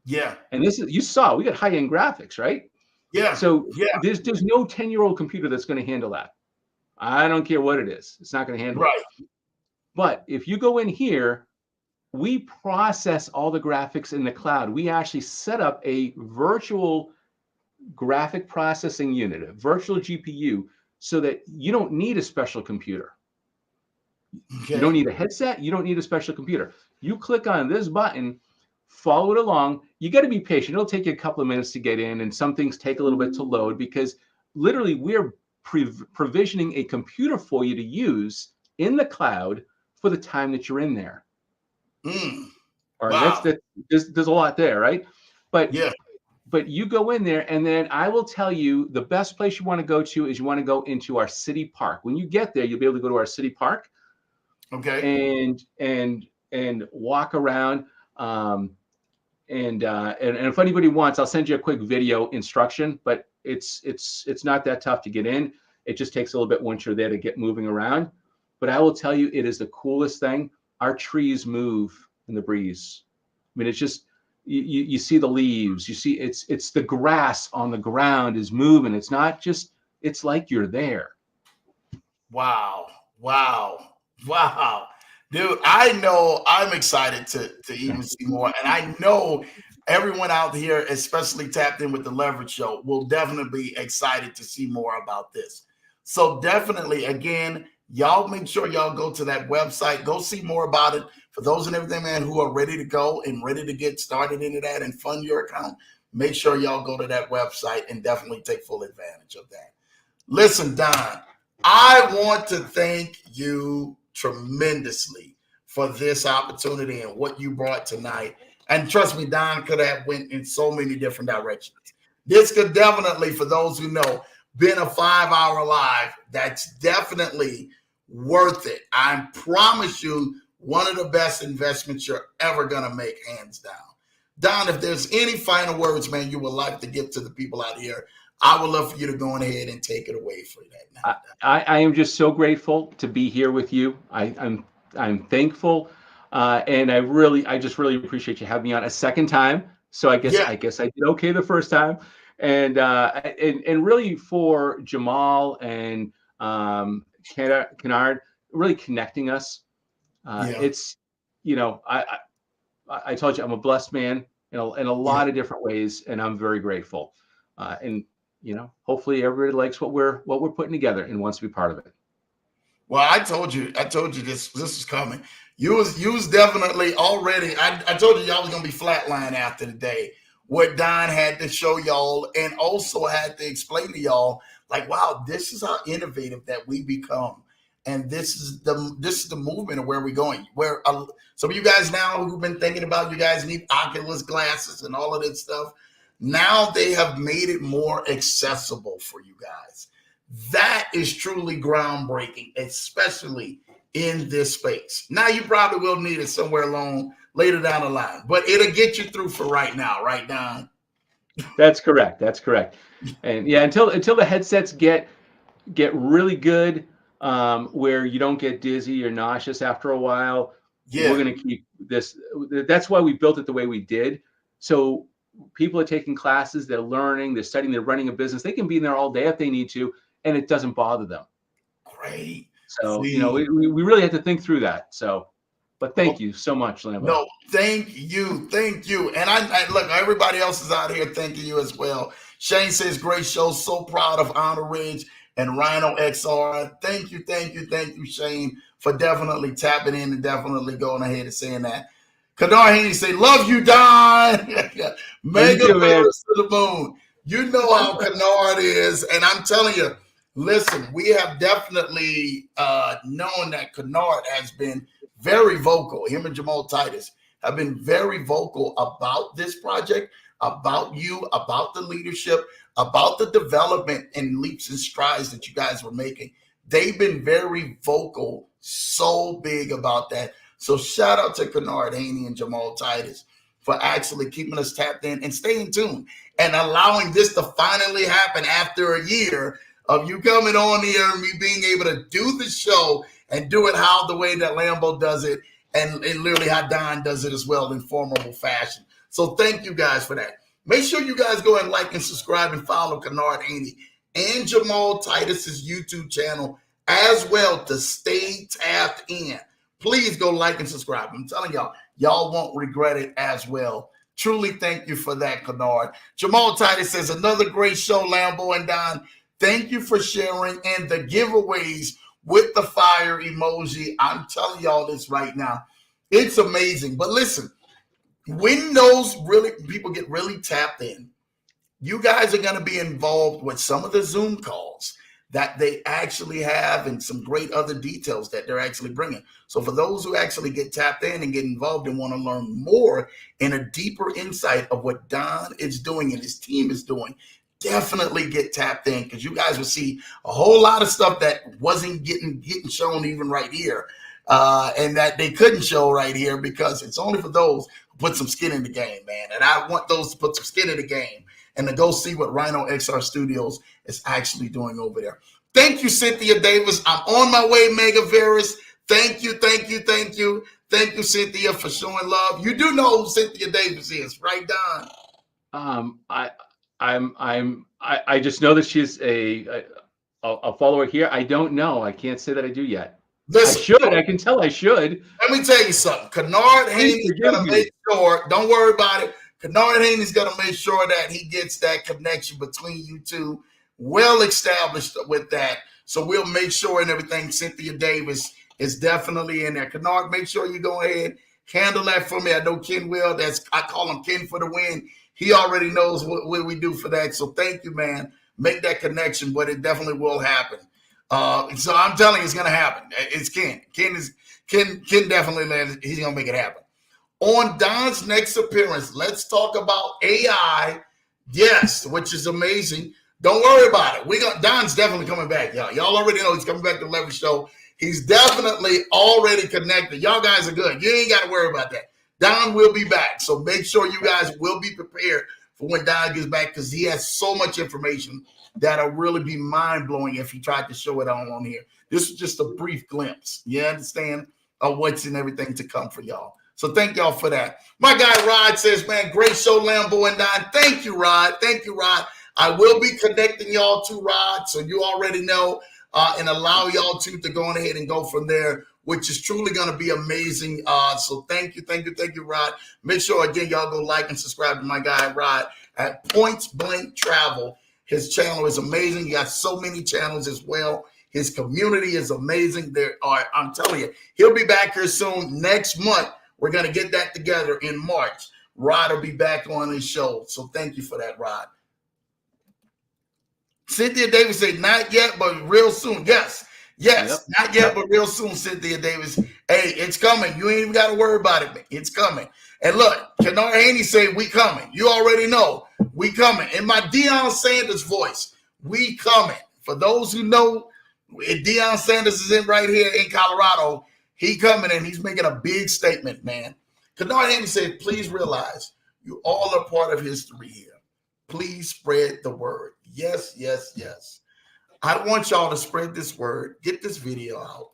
Yeah. And this is, you saw, we got high-end graphics, right? Yeah. So there's no 10-year-old computer that's going to handle that. I don't care what it is. It's not going to handle it. But if you go in here, we process all the graphics in the cloud. We actually set up a virtual graphic processing unit, a virtual GPU, so that you don't need a special computer. Okay. You don't need a headset. You don't need a special computer. You click on this button, follow it along. You got to be patient. It'll take you a couple of minutes to get in, and some things take a little bit to load, because literally we're provisioning a computer for you to use in the cloud for the time that you're in there. All right, wow. There's a lot there, right? But you go in there, and then I will tell you the best place you want to go to is you want to go into our city park. When you get there, you'll be able to go to our city park. Okay. And walk around. And if anybody wants, I'll send you a quick video instruction, but it's not that tough to get in. It just takes a little bit once you're there to get moving around. But I will tell you, it is the coolest thing. Our trees move in the breeze. I mean, it's just, you see the leaves, you see it's the grass on the ground is moving. It's not just, it's like you're there. Wow. Wow. Wow. Dude, I know I'm excited to even see more. And I know everyone out here, especially tapped in with the Leverage Show, will definitely be excited to see more about this. So definitely, again, y'all make sure y'all go to that website, go see more about it. For those and everything, man, who are ready to go and ready to get started into that and fund your account, make sure y'all go to that website and definitely take full advantage of that. Listen, Don, I want to thank you tremendously for this opportunity and what you brought tonight. And trust me, Don could have went in so many different directions. This could definitely, for those who know, been a 5-hour live. That's definitely worth it. I promise you, one of the best investments you're ever going to make, hands down. Don, if there's any final words, man, you would like to give to the people out here, I would love for you to go ahead and take it away for that. Now. I am just so grateful to be here with you. I'm thankful, and I just really appreciate you having me on a second time. So I guess I did okay the first time, and really for Jamal and Kennard, really connecting us. It's, I told you I'm a blessed man in a lot of different ways, and I'm very grateful. And hopefully everybody likes what we're putting together and wants to be part of it. Well, I told you this is coming. You was definitely already. I told you y'all was gonna be flatline after the day. What Don had to show y'all, and also had to explain to y'all, like, wow, this is how innovative that we become, and this is the movement of where we're going. Where some of you guys now who've been thinking about, you guys need Oculus glasses and all of that stuff. Now they have made it more accessible for you guys. That is truly groundbreaking, especially in this space. Now you probably will need it somewhere later down the line, but it'll get you through for right now, right, Don? That's correct. And yeah, until the headsets get really good, where you don't get dizzy or nauseous after a while, we're going to keep this. That's why we built it the way we did. So people are taking classes, they're learning, they're studying, they're running a business. They can be in there all day if they need to, and it doesn't bother them. Great. So, we really have to think through that. So, but thank you so much, Lambo. No, thank you. And I look, everybody else is out here thanking you as well. Shane says, great show. So proud of Honor Ridge and Rhino XR. Thank you, Shane, for definitely tapping in and definitely going ahead and saying that. Kadar Haney say, love you, Don. Megaverus to the moon. You know how Kennard is. And I'm telling you, listen, we have definitely known that Kennard has been very vocal. Him and Jamal Titus have been very vocal about this project, about you, about the leadership, about the development and leaps and strides that you guys were making. They've been very vocal, so big about that. So shout out to Kennard Haney and Jamal Titus for actually keeping us tapped in and staying tuned and allowing this to finally happen after a year of you coming on here and me being able to do the show and do it the way that Lambo does it, and literally how Don does it as well in formidable fashion. So thank you guys for that. Make sure you guys go and like and subscribe and follow Kennard Haney and Jamal Titus's YouTube channel as well to stay tapped in. Please go like and subscribe. I'm telling y'all won't regret it as well. Truly thank you for that, Kennard. Jamal Titus says, another great show, Lambo and Don. Thank you for sharing and the giveaways with the fire emoji. I'm telling y'all this right now. It's amazing. But listen, when those people get really tapped in, you guys are going to be involved with some of the Zoom calls that they actually have and some great other details that they're actually bringing. So for those who actually get tapped in and get involved and want to learn more and a deeper insight of what Don is doing and his team is doing, definitely get tapped in, because you guys will see a whole lot of stuff that wasn't getting shown even right here, and that they couldn't show right here because it's only for those who put some skin in the game, man. And I want those to put some skin in the game and to go see what Rhino XR Studios is actually doing over there. Thank you, Cynthia Davis. I'm on my way, Megaverus. Thank you, thank you, thank you. Thank you, Cynthia, for showing love. You do know who Cynthia Davis is, right, Don? I just know that she's a follower here. I don't know. I can't say that I do yet. Listen, I should. I can tell I should. Let me tell you something. Kennard Haney's going to make sure, don't worry about it. Kennard Haney's going to make sure that he gets that connection between you two well established with that. So we'll make sure and everything. Cynthia Davis is definitely in there. Kennard, make sure you go ahead, handle that for me. I know Ken will. I call him Ken for the win. He already knows what we do for that. So thank you, man. Make that connection, but it definitely will happen. So I'm telling you, it's gonna happen. It's Ken. Ken definitely, he's gonna make it happen. On Don's next appearance, let's talk about AI. Yes, which is amazing. Don't worry about it. Don's definitely coming back, y'all. Y'all already know he's coming back to the Leverage Show. He's definitely already connected. Y'all guys are good. You ain't got to worry about that. Don will be back. So make sure you guys will be prepared for when Don gets back, because he has so much information that'll really be mind-blowing if he tried to show it on here. This is just a brief glimpse, you understand, of what's in everything to come for y'all. So thank y'all for that. My guy Rod says, man, great show, Lambo and Don. Thank you, Rod. Thank you, Rod. I will be connecting y'all to Rod, so you already know, and allow y'all to go on ahead and go from there, which is truly going to be amazing. So thank you, Rod. Make sure, again, y'all go like and subscribe to my guy, Rod, at Point Blank Travel. His channel is amazing. He got so many channels as well. His community is amazing. I'm telling you, he'll be back here soon. Next month, we're going to get that together in March. Rod will be back on his show. So thank you for that, Rod. Cynthia Davis said, not yet, but real soon. Yes, yep. Not yet, but real soon, Cynthia Davis. Hey, it's coming. You ain't even got to worry about it. It's coming. And look, Kennard Haney say, we coming. You already know. We coming. In my Deion Sanders voice, we coming. For those who know, Deion Sanders is in right here in Colorado. He coming and he's making a big statement, man. Kennard Haney said, please realize you all are part of history here. Please spread the word. Yes, yes, yes. I want y'all to spread this word. Get this video out.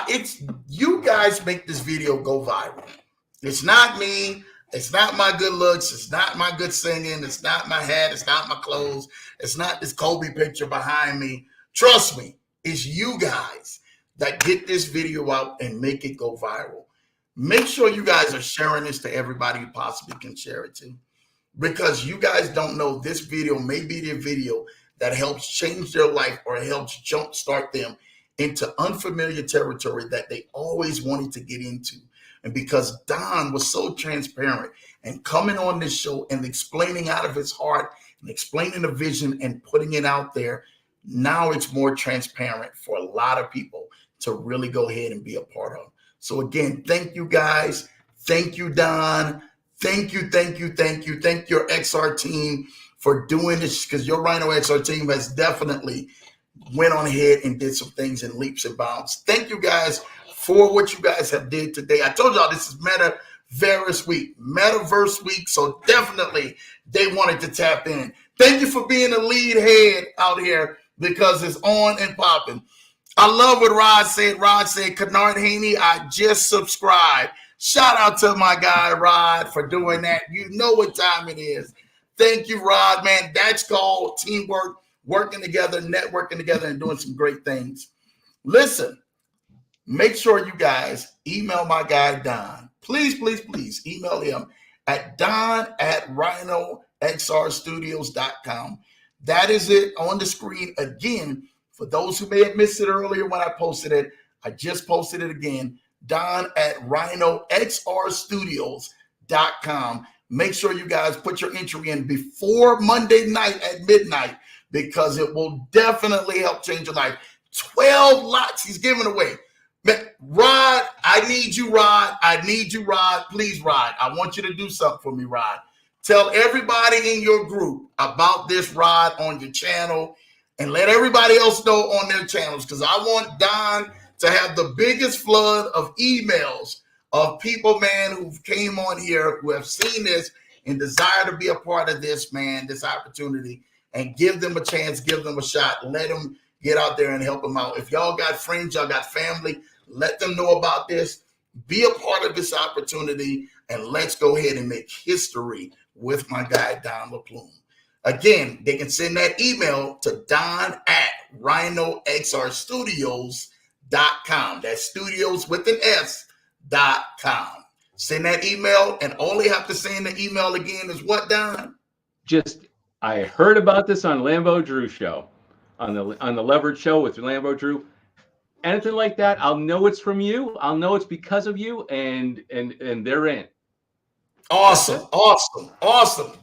It's you guys make this video go viral. It's not me. It's not my good looks. It's not my good singing. It's not my hat. It's not my clothes. It's not this Kobe picture behind me. Trust me, it's you guys that get this video out and make it go viral. Make sure you guys are sharing this to everybody you possibly can share it to. Because you guys don't know, this video may be the video that helps change their life or helps jumpstart them into unfamiliar territory that they always wanted to get into. And because Don was so transparent and coming on this show and explaining out of his heart and explaining the vision and putting it out there, now it's more transparent for a lot of people to really go ahead and be a part of. So again, thank you guys. Thank you, Don. Thank you, thank you, thank you. Thank your XR team for doing this, because your Rhino XR team has definitely went on ahead and did some things in leaps and bounds. Thank you guys for what you guys have did today. I told y'all this is METAVERSE week, Metaverse week, so definitely they wanted to tap in. Thank you for being the lead head out here, because it's on and popping. I love what Rod said. Rod said, Kennard Haney, I just subscribed. Shout out to my guy, Rod, for doing that. You know what time it is. Thank you, Rod, man. That's called teamwork, working together, networking together, and doing some great things. Listen, make sure you guys email my guy, Don. Please, please, please email him at don@rhinoxrstudios.com. That is it on the screen. Again, for those who may have missed it earlier when I posted it, I just posted it again. Don@rhinoxrstudios.com. Make sure you guys put your entry in before Monday night at midnight, because it will definitely help change your life. 12 lots he's giving away. Rod, I need you, Rod. I need you, Rod. Please, Rod, I want you to do something for me, Rod. Tell everybody in your group about this, Rod, on your channel, and let everybody else know on their channels, because I want Don to have the biggest flood of emails of people, man, who came on here, who have seen this and desire to be a part of this, man, this opportunity, and give them a chance, give them a shot. Let them get out there and help them out. If y'all got friends, y'all got family, let them know about this. Be a part of this opportunity, and let's go ahead and make history with my guy, Don LaPlume. Again, they can send that email to Don@Rhino XR Studios.com. That's studios with an S.com. Send that email, and all they have to say in the email again is what, Don? Just, I heard about this on Lambo Drew show, on the Leverage show with Lambo Drew. Anything like that, I'll know it's from you. I'll know it's because of you, and they're in. Awesome.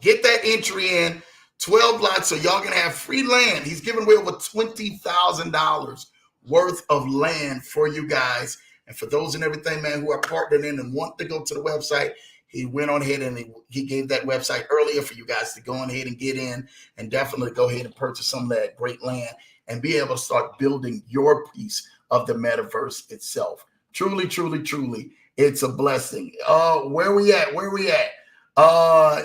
Get that entry in. 12 lots, so y'all gonna have free land. He's giving away over $20,000 worth of land for you guys. And for those and everything, man, who are partnered in and want to go to the website, he went on ahead and he gave that website earlier for you guys to go on ahead and get in and definitely go ahead and purchase some of that great land and be able to start building your piece of the metaverse itself. Truly, truly, truly, it's a blessing. Where we at?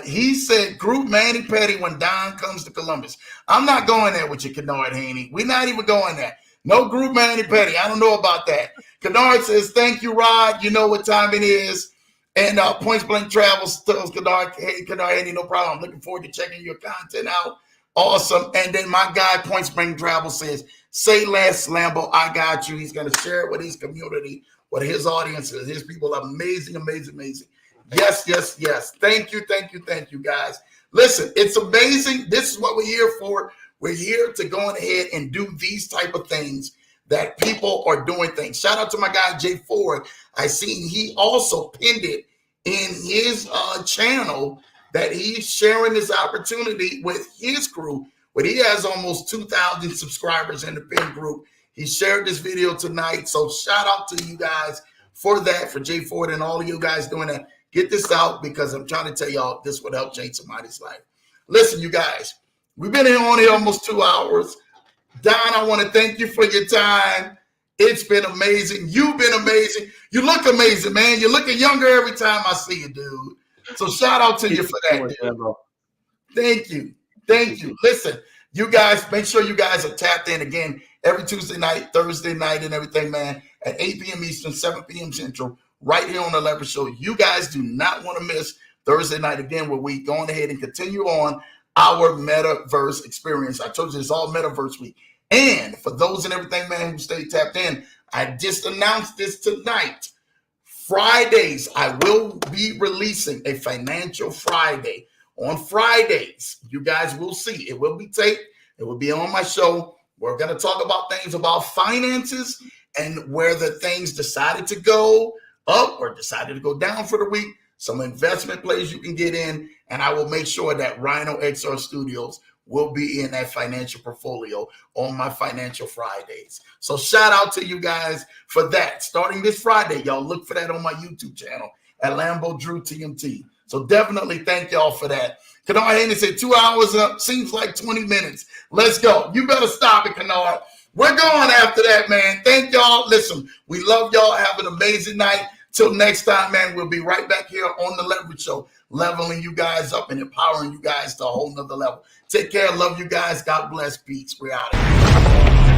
He said, group Manny Petty when Don comes to Columbus. I'm not going there with you, Kennard Haney. We're not even going there. No group Manny Petty. I don't know about that. Kennard says, thank you, Rod. You know what time it is. And Points Blank Travels tells Kennard, hey, Kennard Haney, no problem. I'm looking forward to checking your content out. Awesome. And then my guy, Points Blank Travels, says, say less, Lambo. I got you. He's going to share it with his community, with his audience, his people. Amazing, amazing, amazing. Yes. Thank you, guys. Listen, it's amazing. This is what we're here for. We're here to go ahead and do these type of things that people are doing things. Shout out to my guy, Jay Ford. I seen he also pinned it in his channel that he's sharing this opportunity with his crew. But he has almost 2,000 subscribers in the pin group. He shared this video tonight. So shout out to you guys for that, for Jay Ford and all of you guys doing that. Get this out because I'm trying to tell y'all this would help change somebody's life. Listen, you guys, we've been on here almost 2 hours. Don, I want to thank you for your time. It's been amazing. You've been amazing. You look amazing, man. You're looking younger every time I see you, dude. So shout out to you for that, dude. Thank you. Listen, you guys, make sure you guys are tapped in again every Tuesday night, Thursday night, and everything, man, at 8 p.m. Eastern, 7 p.m. Central, right here on the Leverage Show. You guys do not want to miss Thursday night again, where we go on ahead and continue on our Metaverse experience. I told you it's all Metaverse week. And for those and everything, man, who stay tapped in, I just announced this tonight. Fridays, I will be releasing a Financial Friday. On Fridays, you guys will see. It will be taped. It will be on my show. We're going to talk about things about finances and where the things decided to go up or decided to go down for the week. Some investment plays you can get in. And I will make sure that Rhino XR Studios will be in that financial portfolio on my Financial Fridays. So shout out to you guys for that. Starting this Friday, y'all look for that on my YouTube channel at Lambo Drew TMT. So definitely thank y'all for that. Kennard Haney said 2 hours up, seems like 20 minutes. Let's go. You better stop it, Kennard. We're going after that, man. Thank y'all. Listen, we love y'all. Have an amazing night. Till next time, man, we'll be right back here on the Leverage Show, leveling you guys up and empowering you guys to a whole nother level. Take care. Love you guys. God bless. Peace. We're out of here.